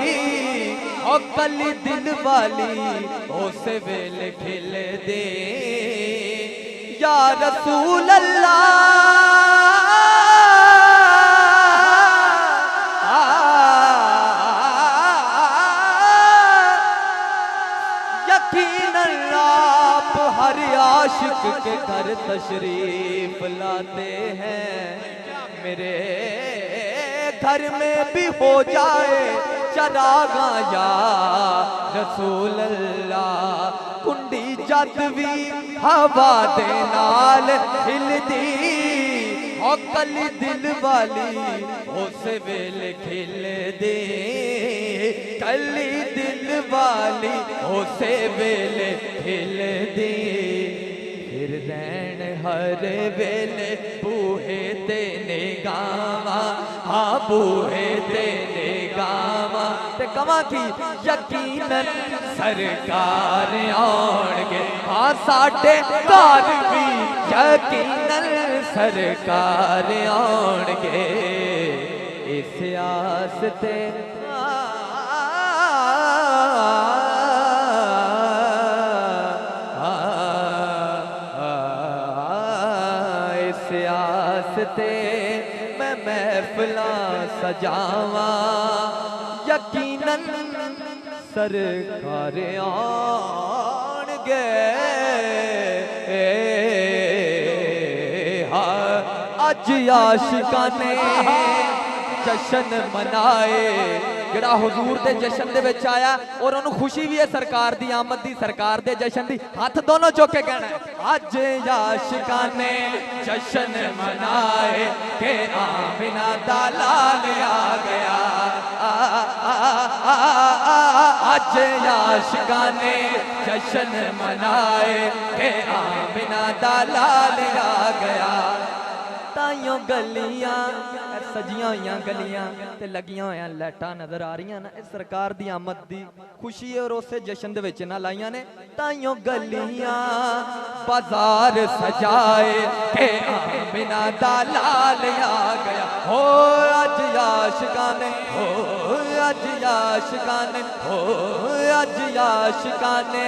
और कली दिल वाली उस वेले खिलदी। या रसूल अल्लाह यकीनन आप हर आशिक के घर तशरीफ लाते हैं। मेरे घर में भी हो जाए चरागा या रसूल अल्लाह। कुंडी जद भी हवा दे नाल हिलदी और कली दिल वाली उस वेले खिलदी। कली दिल वाली उस वेले खिलदी। फिर रैन हर वेले बूहे ते निगावां हाँ बूहे ते निगावां ते कवां की यकीनन सरकार आउणगे। हाँ साडे घर भी यकीनन सरकार आउणगे। इस आस ते ते मैं महफिलां सजावां यकीनन सरकार आउणगे। अज आशिकाने जश्न मनाए जड़ा हुजूर दे जश्न दे विच आया और उन्होंने खुशी भी है सरकार दी आमद दी सरकार दे जश्न दी हाथ दोनों चुक के कहना है अज आशिकाने जश्न मनाए के आमिना दा लाल आ गया अज आशिकाने जश्न मनाए के आमिना दा लाल आ गया ताइयों गलियां सजियां हुई गलियां ते लगियां हुई लाइटां नजर आ रही ना सरकार दी आमद दी खुशी और उस जश्न दे विच ना लाइयां ने ताइयों गलियां बाजार सजाए के आमिना दा लाल आ गया हो अज आशिकाने हो अज आशिकाने हो अज आशिकाने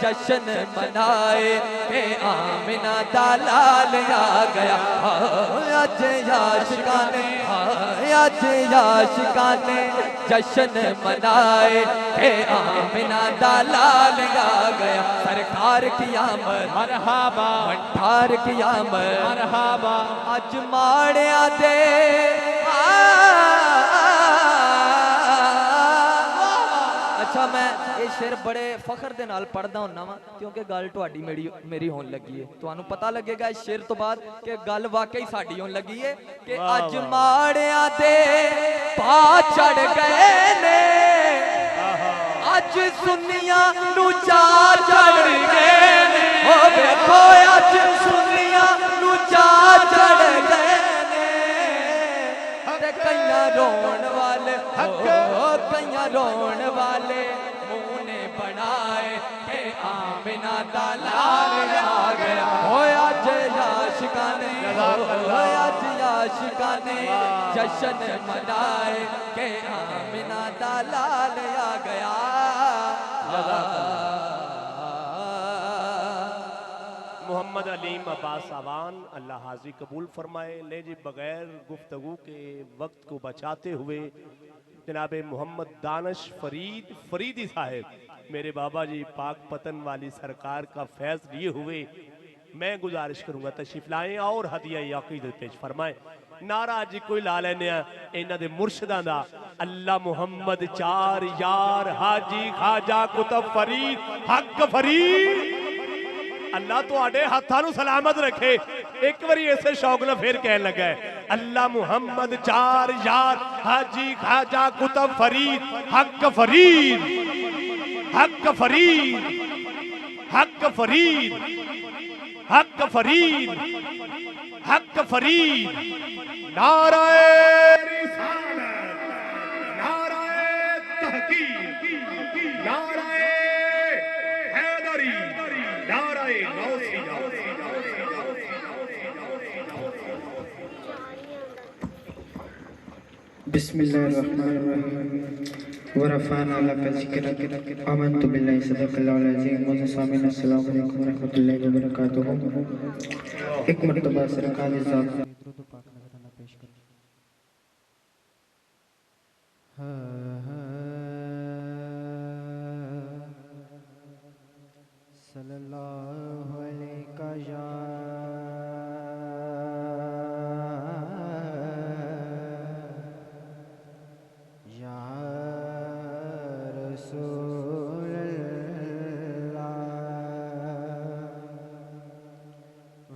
जश्न मनाए के आमिना दा लाल आ गया अज आशिकाने अज आशिकाने जश्न मनाए के आमिना दा लाल आ गया सरकार की आमद मरहबा मंठार की आमद मरहबा अज माड़िया दे अच्छा मैं ये शेर बड़े फखर दे नाल पढ़दा हुन्ना वा क्योंकि गल तुहाडी मेरी होन लगी है तुहानू पता लगेगा इस शेर तो बाद कि गल वाकई साडी होन लगी है कि अज माड़िया दे पा चढ़ गए ने अज सुनिया नू चार चढ़ गए ने ओ देखो अज सुनिया नू चार चढ़ गए ने ते कईयां रोण वाले कईयां रोण वाले मुंह ने बनाए के आमिना दा लाल आ गया ओ अज आशिकाने अज आशिकाने जश्न मनाए के आमिना दा लाल आ गया मोहम्मद अलीम अब्बास आवान अल्लाह हाजी कबूल फरमाए। ले जी बगैर गुफ्तगू के वक्त को बचाते हुए जनाब मोहम्मद दानिश फरीदी साहब मेरे बाबा जी पाक पतन वाली सरकार का फैज लिए हुए मैं गुजारिश करूंगा तशरीफ लाएं और हदिया अकीदत पेश फरमाएं। नारा जी कोई ला लेने इन्हां दे मुर्शिदां दा अल्लाह मुहम्मद चार यार हाजी खाजा कुतुब फरीद हक फरीद अल्लाह तुहाडे हाथां नूं सलामत रखे। एक बारी ऐसे शौक नाल फिर कहन लगा है अल्लाह मुहम्मद चार यार हाजी खाजा कुतुब फरीद हक फरीद हक फरीद हक फरीद हक फरीद हक फरीद नाराए रिसालत नाराए तहकीक नाराए हैदरी नाराए गौसिया बिस्मिल्लाहिर्रहमानिर्रहीम वरफ़अना लका ज़िक्रक आमनतु बिल्लाहि सदक़ल्लाहुल अज़ीम मोअज़्ज़िज़ सामीन अस्सलामु अलैकुम वरहमतुल्लाहि वबरकातुहू। एक मर्तबा सरकार ज़ात दुरूद पाक नज़राना पेश कर सल्लल्लाहु अलैहि या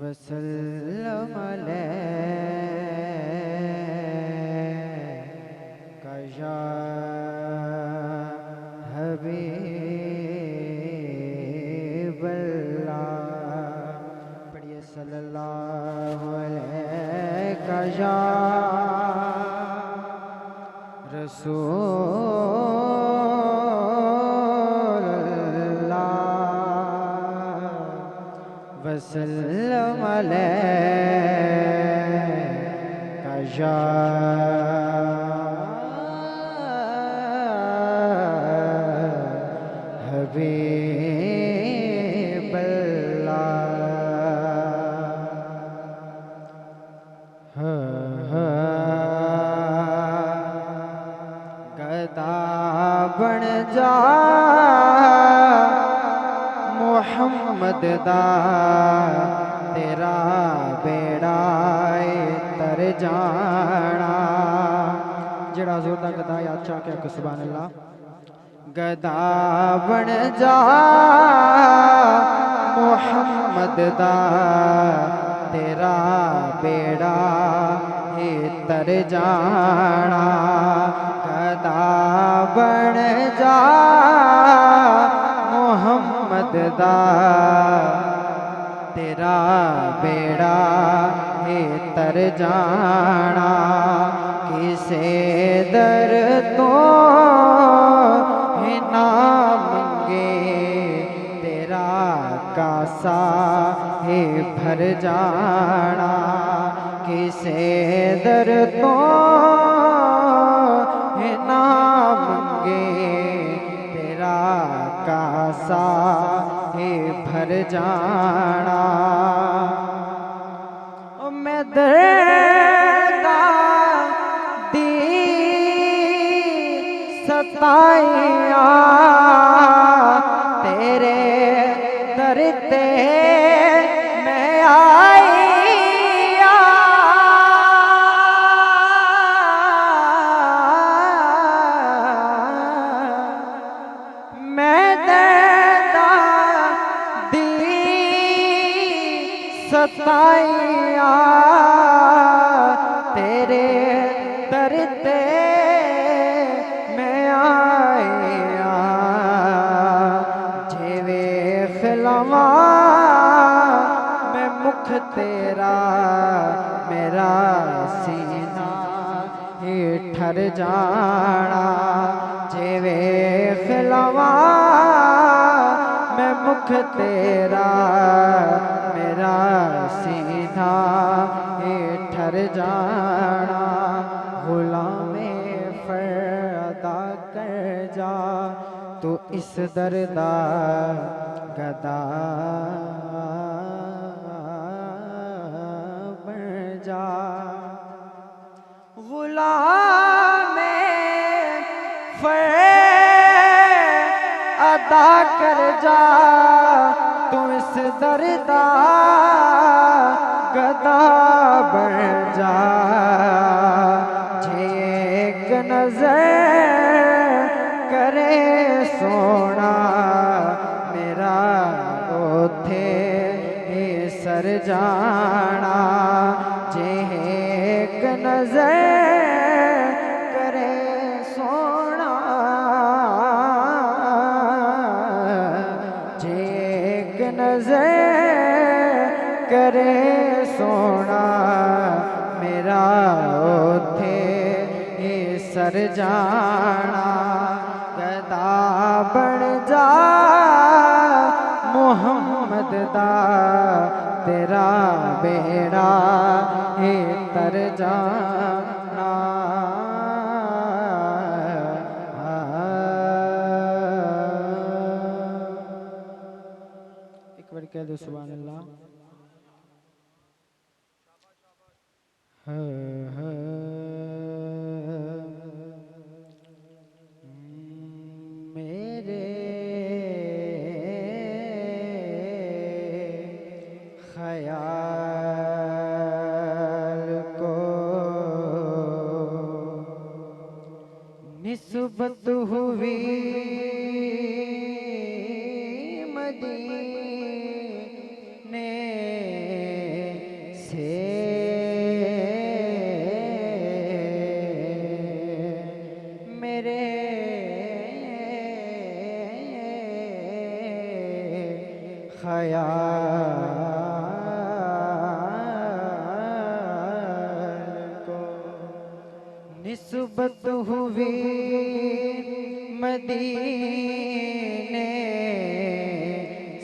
वसल्लम अलैका या हबीबल्लाह। पढ़िए सल्लल्लाहु अलैका या रसूलल्लाह वसल्लम अलैका या हबीबल्लाह। गदा बन जा मोहम्मद दा तेरा बेड़ा जाना। जड़ा जोर दा गदा याद चा के सुभान अल्लाह। गदा बन जा मुहम्मद दा तेरा बेड़ा ही तर जाना। गदा बन जा मुहम्मद दा तेरा बेड़ा ही तर जाना। किसे दर तो ही ना मंगे तेरा कासा ही भर जाना। किसे दर तो ही ना मंगे तेरा कासा ही भर जाना। मैं दर्दा दी सताइया तेरे दर ते मैं आईया। मैं दर्दा दी सताइया तेरे दर ते मैं आया। जेवे खिलावा मैं मुख तेरा मेरा सीना ही ठर जाना। जेवे खिलावा मैं मुख तेरा मेरा सीना ही ठर जाना। गुलामे फरदा कर जा तू इस दरदा गदा बन जा। गुलामे अदा कर जा तू इस दरदा गदा बन जा। जे एक नजर करे सोना मेरा ओथे ही सर जाना। जे एक नजर करे सोना जे एक नजर करे सोना मेरा ओथे ही सर जाना। गदा बन जा मुहम्मद दा तेरा बेड़ा ही तर जाना। एक बार कह दो सुभान अल्लाह। मेरे ख्याल को निस्बत हुई मदीने से। मेरे ख्याल को निस्बत हुई मदीने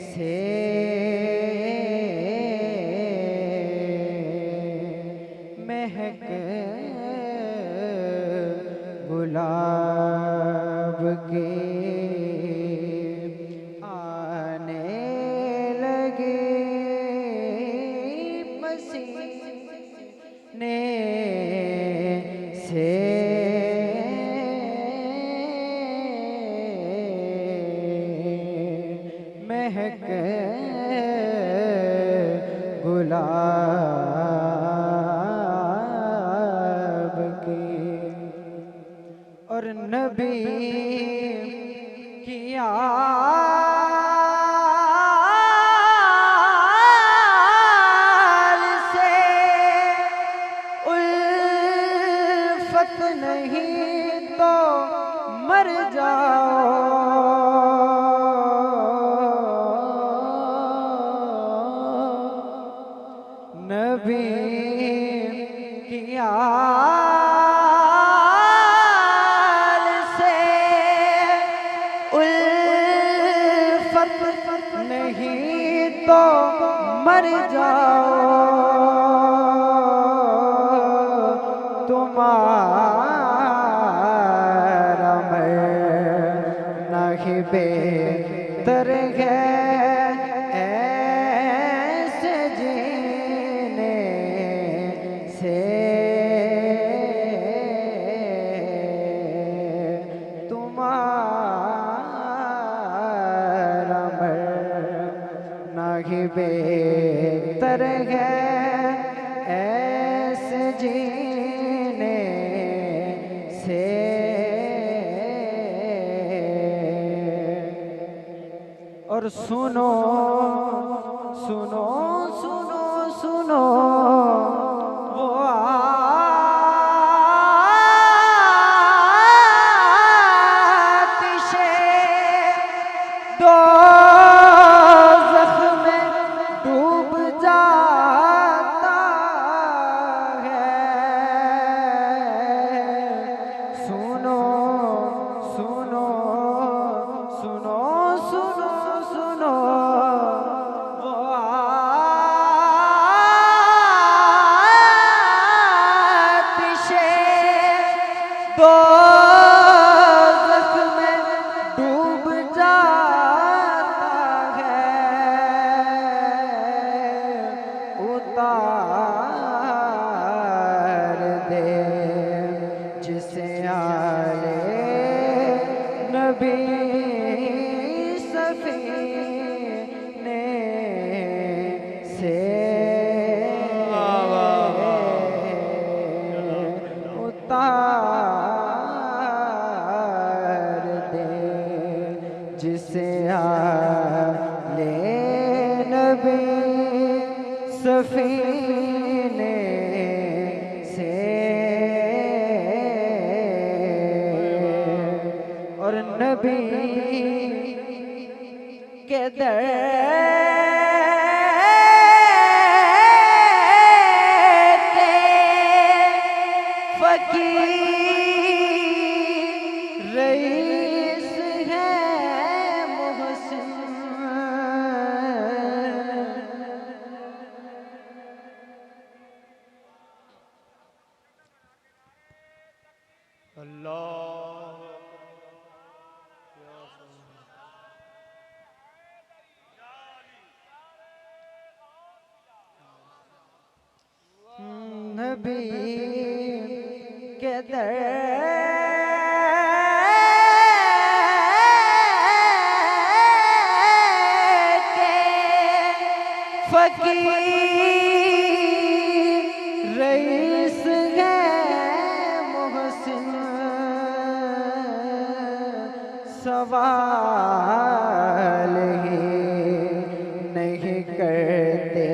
से। महक गुलाब की आने लगी पसीने से। महक गुलाब नबी की आल से उल्फत नहीं तो मर जाओ। नबी की आल से उल्फत नहीं तो मर जाओ। तुम्हारा मरना ही बेहतर है ऐसे जीने से। तुम्हारा मरना ही बेहतर है ऐसे जीने से। और सुनो सुनो सुनो सुनो वो आतिशे दोज़ख में डूब जाता है। सुनो सुनो सुनो सुनो सुनो वो आतिशे दोज़ख में डूब जाता है। उतार दे जिसे आले नबी सफीने से। उतार दे जिसे आले नबी सफीने से। और नबी के दर के फकीर रईस है मोहसिन। अल्लाह नबी के दर के फकीर रईस है मोहसिन। सवाल ही नहीं करते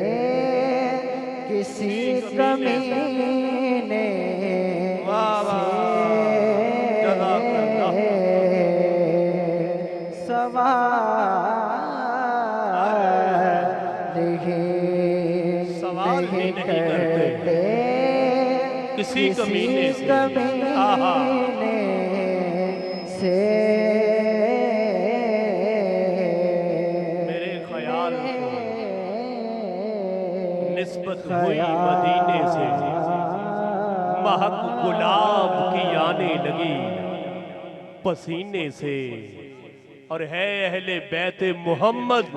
किसी कमीने से। सवाल ही नहीं करते किसी कमीने से। से। मेरे ख्याल को निस्बत हुई मदीने से, महक गुलाब की आने लगी पसीने से। और है अहले बैते मोहम्मद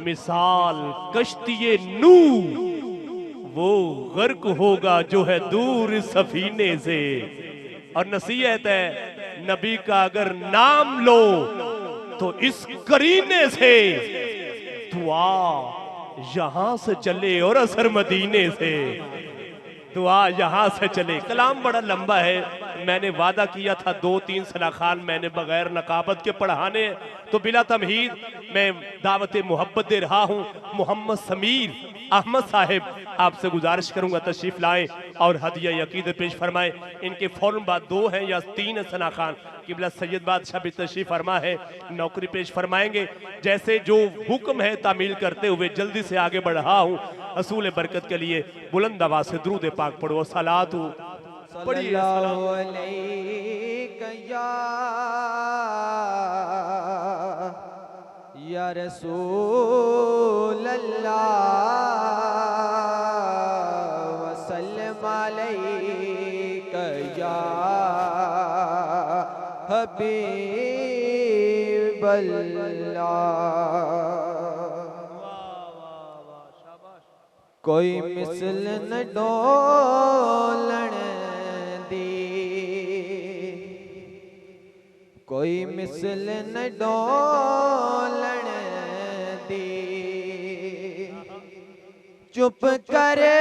मिसाल कश्तिए नू, वो गर्क होगा जो है दूर इस सफीने से। और नसीहत है नबी का अगर नाम लो तो इस करीने से, दुआ यहां से चले और असर मदीने से। दुआ यहाँ से चले। कलाम बड़ा लंबा है, मैंने वादा किया था 2-3 सलाखान मैंने बगैर नकाबत के पढ़ाने, तो बिला तमहीद मैं दावत मोहब्बत दे रहा हूँ। मोहम्मद समीर अहमद साहिब, आपसे गुजारिश करूंगा तशरीफ लाएं और हदिया अकीदत पेश फरमाएं। इनके फौरन बाद 2 हैं या 3 सनाखान किबला सैयद बादशाह भी तशरीफ फरमा है, नौकरी पेश फरमाएंगे। जैसे जो हुक्म है तामील करते हुए जल्दी से आगे बढ़ रहा हूँ। असूल बरकत के लिए बुलंद आवाज से दुरूद पाक पढ़ो, सलातु पढ़िए। सल्लल्लाहु अलैहि या रसूल अल्लाह वसल्लम अलैका या हबीब अल्लाह। कोई मिसल न डोलण दी, कोई मिसल न डोलण दी। चुप करे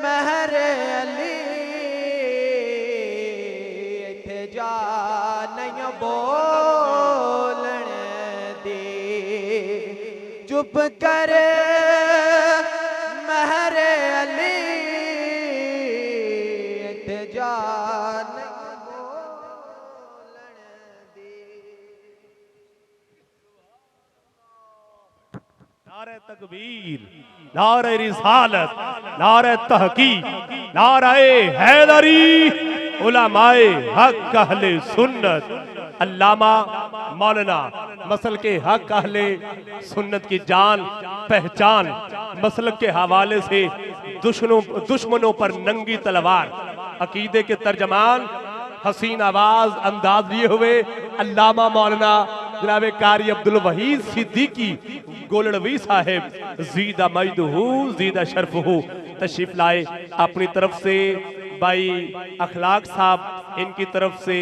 महर अली, इथे जा नहीं बोलण दी। चुप करे महर अली, इथे जा नहीं बोलण दी। नारे तकबीर, नारे रिसालत, नारे तहकीक, नारे हैदरी, उलमाए हक अहले सुन्नत, अल्लामा मौलाना मसल के हक अहले सुन्नत की जान पहचान, मसलक के हवाले से दुश्मनों पर नंगी तलवार, अकीदे के तर्जमान, हसीन आवाज अंदाज लिए हुए अल्लामा मौलाना जनाब कारी अब्दुल वहीद सिद्दीकी गोलड़वी साहिब, जीदा मजदहू जीदा शरफहू तशरीफ लाए। अपनी तरफ से भाई अखलाक साहब, इनकी तरफ से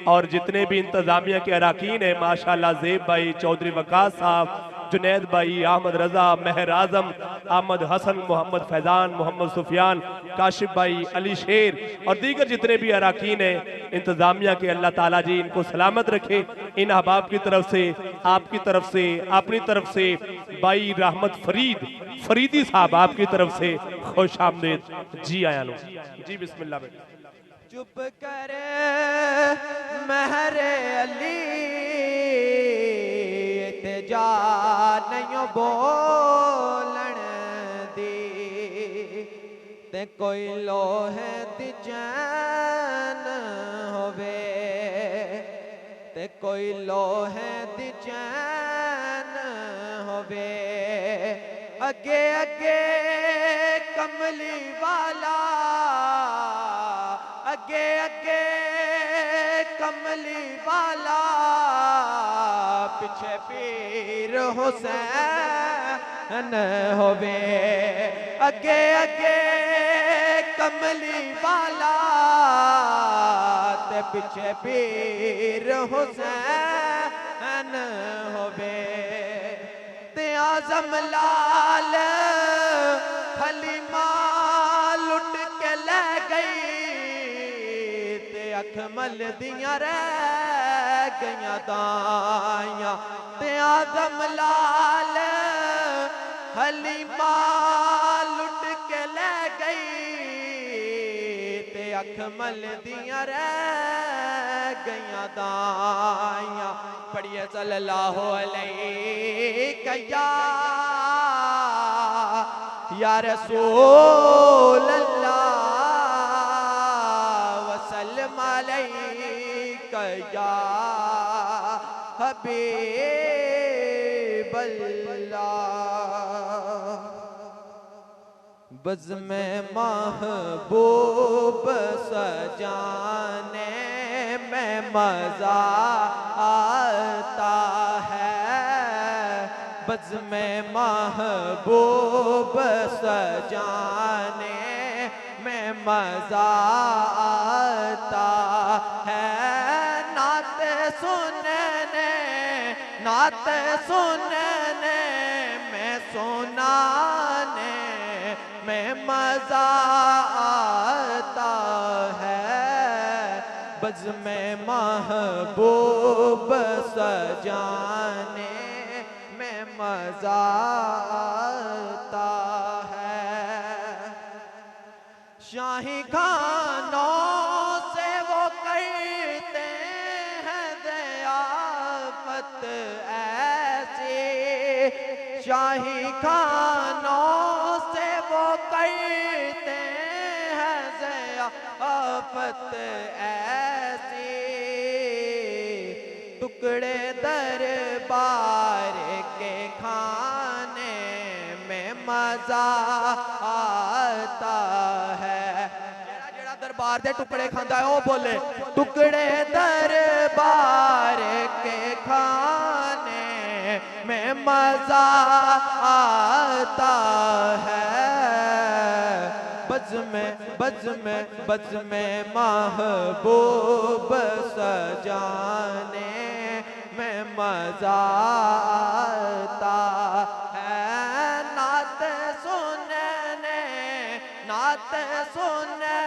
और जितने भी इंतजामिया के अराकीन है माशाल्लाह, ज़ेब भाई, चौधरी वकास साहब, जुनैद भाई, अहमद रजा, मेहर आजम, अहमद हसन, मोहम्मद फैजान, मोहम्मद सुफियान, काशिफ भाई, अली शेर और दीगर जितने भी अराकीन हैं इंतजामिया के, अल्लाह ताला जी इनको सलामत रखे। इन अहबाब की तरफ से, आपकी तरफ से, अपनी तरफ से भाई रहमत फरीदी साहब आपकी तरफ से खुश आमदेद। जी आया लो जी, बिस्मिल्लाह। चुप करे महर अली, इथे जा नहीं बोलण दी। ते कोई लोहे दी चैन होवे, ते कोई लोहे दी चैन होवे। अगे अगे कमली वाला, अगे अगे कमली वाला, पीछे पीर हुसैन होवे। अगे अगे कमली वाला, ते पीछे पीर हुसैन होवे। ते आजम लाल हलीमा लुट के ले गई, अखमल दियां रह गईयां दाइयां। ते आजम लाल हलीमा लुट के ले गई, ते अखमल दियां रह गईयां दाइयां। पढ़िए सल्लल्लाहु अलैहि या रसूल अल्लाह अलैका या हबीब अल्लाह। बज़ में महबूब सजाने में मजा आता है। बज़ में महबूब सजाने में मजा आता है। नाते सुनने में सुनाने में मजा आता है, बज़्म महबूब सजाने में मजा आता है। शाही खानों से वो करते हैं ज़ियाफ़त ऐसी, शाही खानों से वो करते हैं ज़ियाफ़त ऐसी, टुकड़े दरबार के खाने में मजा आता है। जेड़ा दरबार दे टुकड़े खांदा है वो बोले, टुकड़े दरबार के खाने में मजा आता है, बज़्म महबूब सजाने में मजा आता है। नात सुनने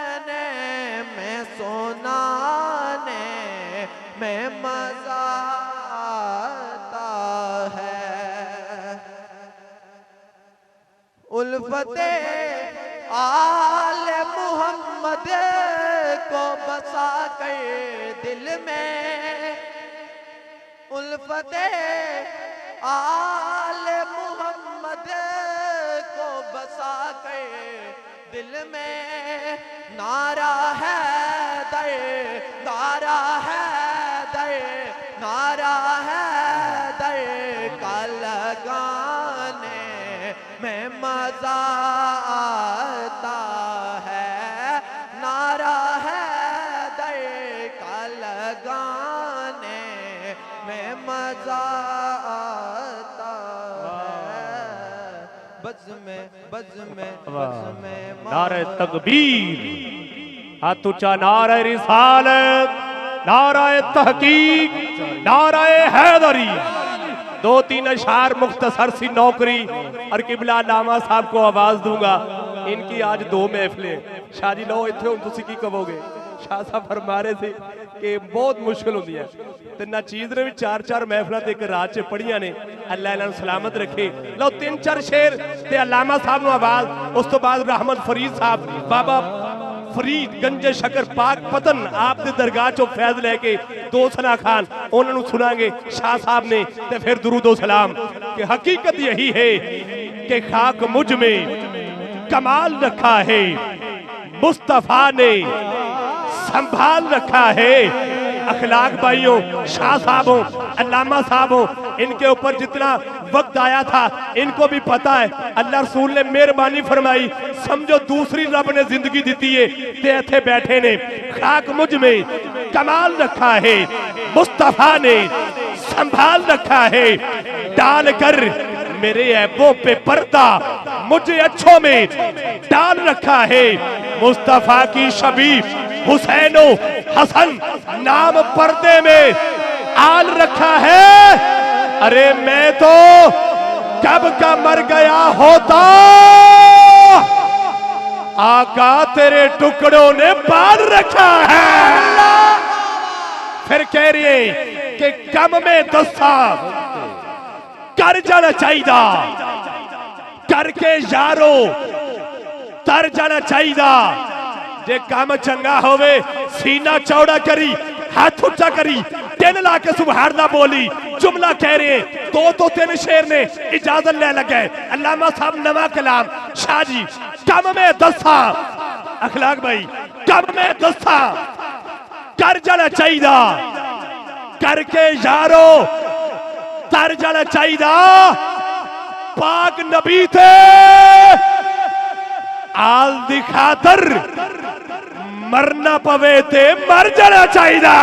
में सुनाने में मजा आता है। उल्फते आल मोहम्मद को बसा कर दिल में, उल्फते आल मोहम्मद को बसा कर दिल में, नारा है दर, नारा है दर, नारा है दर का लगाने में मजा आता है, नारा है दर का लगाने में मजा आता है। बज़्म नारे तकबीर, हाथ ऊंचा, नारे रिसालत, नारे तहकीक, नारे हैदरी। दो तीन अशार मुख्तसर सी नौकरी और किबला लामा साहब को आवाज दूंगा। इनकी आज दो महफिलें। शाह जी लो इत्थे हुण तुसीं की कहोगे? शाह साहब फरमा रहे थे कि बहुत मुश्किल होंदी है ते नाचीज़ ने भी 4-4 महफिलां ते एक रात च पढ़ियां ने। अल्लाह इन्हां नूं सलामत रखे। लो 3-4 शेर ते अल्लामा साहब नूं आवाज, उस तो बाद रहमत फरीद साहब, बाबा फरीद गंजे शकर पाक पतन आप दे दरगाह चो फैज लेके दो सना खान उन्हां नूं सुनांगे शाह साहब ने, ते फिर दुरूदो सलाम। कि हकीकत यही है कि खाक मुझ में कमाल रखा है, मुस्तफा ने संभाल रखा है। अखलाक भाइयों, शाह साहबों, अल्लामा साहबों, इनके ऊपर जितना वक्त आया था इनको भी पता है। अल्लाह रसूल ने मेहरबानी फरमाई, समझो दूसरी रब ने जिंदगी दी है ते इत्थे बैठे ने। खाक मुझ में कमाल रखा है, मुस्तफा ने संभाल रखा है, डालकर मेरे ऐबों पे पर्दा मुझे अच्छों में डाल रखा है। मुस्तफा की शबी हुसैनो हसन नाम पर्दे में आल रखा है। अरे मैं तो कब का मर गया होता, आका तेरे टुकड़ों ने पाल रखा है। फिर कह रही है कि कम में दस्ता कर जाना चाहिए, करके यारो तर जाना चाहिए। जे काम चंगा होवे सीना चौड़ा करी, हाथ उच्चा करी, 3 ला के सुबहान बोली। जुमला कह रहे हैं 2 तो 3 शेर ने इजाजत ले लगे। अल्लामा साहब नवा कलाम शाह जी, कम में दस्ता अखलाक भाई, कम में दस्ता कर जाना चाहिए, करके यारो तर जाना चाहिए। पाक नबी थे आल दिखातर मरना पवे ते मर जाना चाहिए।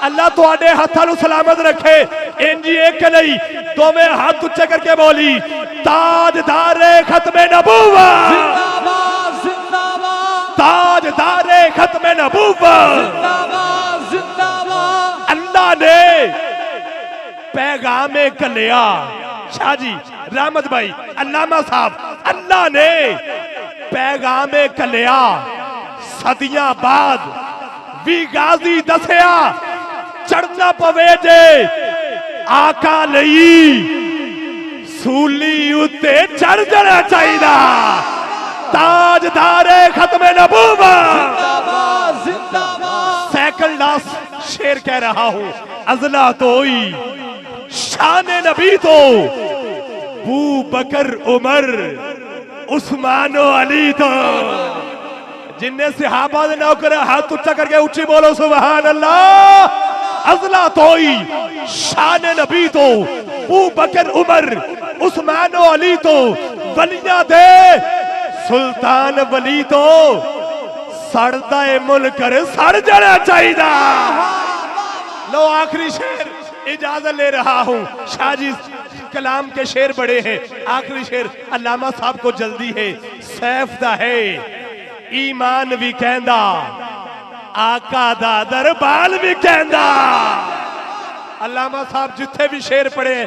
अल्लाह तुहाडे हाथां नूं सलामत रखे। इंज एक नहीं दोवें हाथ उच्चे करके बोली, ताजदारे खत्मे नबूवत जिंदाबाद जिंदाबाद, ताजदारे खत्मे नबूवत जिंदाबाद जिंदाबाद। अल्लाह ने पैगामे कलिया। शाह जी, रहमत भाई, अल्लामा साहब अल्लाह ने पैगामे कलिया सदियां बाद भी गाजी दसिया चढ़ना पवे जे आका लई सूली उत्ते चढ़ जाना चाहिए ताजदारे खत्मे नबूवत सैकल दास शेर कह रहा हूं अजला तोई शान नबी तो बू बकर उमर उस्मान अली तो जिन्ने सहाबा ने नौकर हाथ उच्चा करके ऊंची बोलो सुभान अल्लाह अजला तोई शान नबी तो बू बकर उमर उस्मान अली तो वलिया दे सुल्तान वली तो सड़दा मुल्कर सड़ जाना चाहिए। लो आखिरी शेर इजाजत ले रहा हूं शाह जी कलाम के शेर बड़े हैं आखिरी शेर अल्लामा साहब को जल्दी है सैफ दा है ईमान भी कहंदा आका दा दरबार भी कहंदा। अल्लामा साहब जिथे भी शेर पढ़े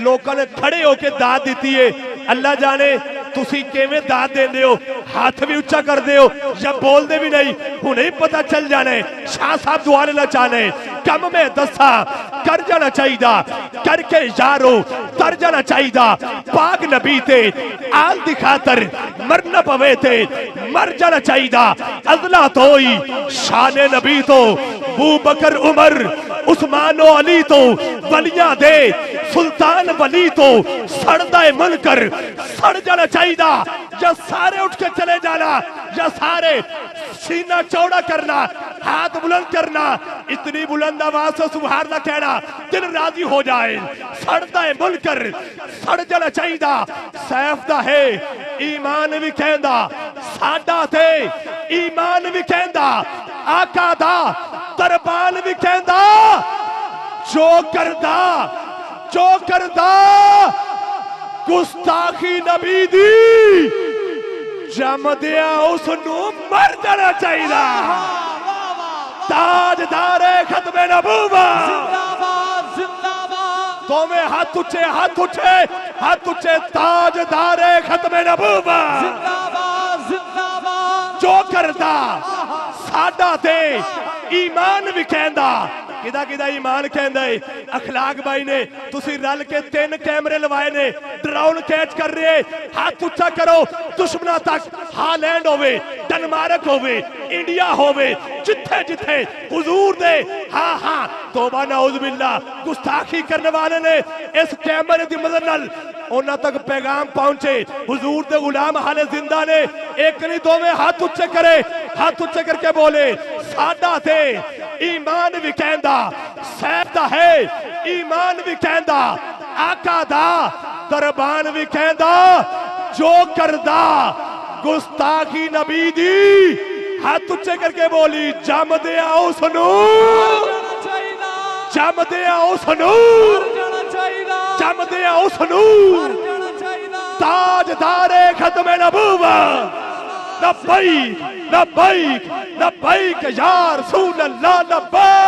लोगों ने खड़े होके दाद दी है अल्लाह जाने तुसी किवें दाद देंदे हो हाथ भी उच्चा करदे हो या बोलदे भी नहीं हुणे पता चल जाने शाह साहब दुआ लेना चाहने कम में दसा कर जाना चाहिए करके यारो तर जाना चाहिए पाक नबी ते आल दी खातर मरना पवे ते मर जाना चाहिए अजला तोई शान नबी तो बू बकर उमर उस्मान अली तो वलिया दे सुल्तान वली तो सड़दा मुनकर सड़ जाना चाहिए या सारे उठ के चले जाना या सारे सीना चौड़ा करना हाथ बुलंद करना इतनी बुलंद आवाज से सुभान अल्लाह कहना दिल राजी हो जाए सड़दा मुनकर सड़ जाना चाहिए सैफ दा है ईमान भी कहंदा साडा ते ईमान भी कहंदा आका दा दरबार भी कहंदा जो करदा गुस्ताखी नबी दी जमदिया उसनू मर जाना चाहिए ताजदारे खत्मे नबूवत तो में हाथ उच्चे ताजदारे खत्मे नबूवत जो करदा साडा ते ईमान भी कहंदा किदा किदा ईमान कहंदा है अखलाक भाई ने तुसी रल के 3 कैमरे लवाए ने ड्रोन कैच कर रहे हाथ उच्चा करो दुश्मना तक हालैंड होवे डेनमार्क होवे इंडिया होवे जिथे जिथे हुजूर दे हाँ हाँ तौबा नाउज़ बिल्लाह गुस्ताखी करने वाले ने इस कैमरे की मदद नाल उन्हां तक पैगाम पहुंचे हुजूर दे गुलाम हाले जिंदा ने एक नहीं दो में हाथ उच्चे करे हाथ उच्चे करके बोले साडा ते ईमान भी कहंदा सैफ दा है ईमान भी कहंदा आका दा दरबान भी कहंदा जो करदा गुस्ताखी नबी दी हाथ उच्चे करके बोली जमदे आओ सुनो जमदे आओ सुनो जमदे आओ सुनो ताजदारे खत्मे नबूवत लब्बैक लब्बैक लब्बैक या रसूल अल्लाह लब्बैक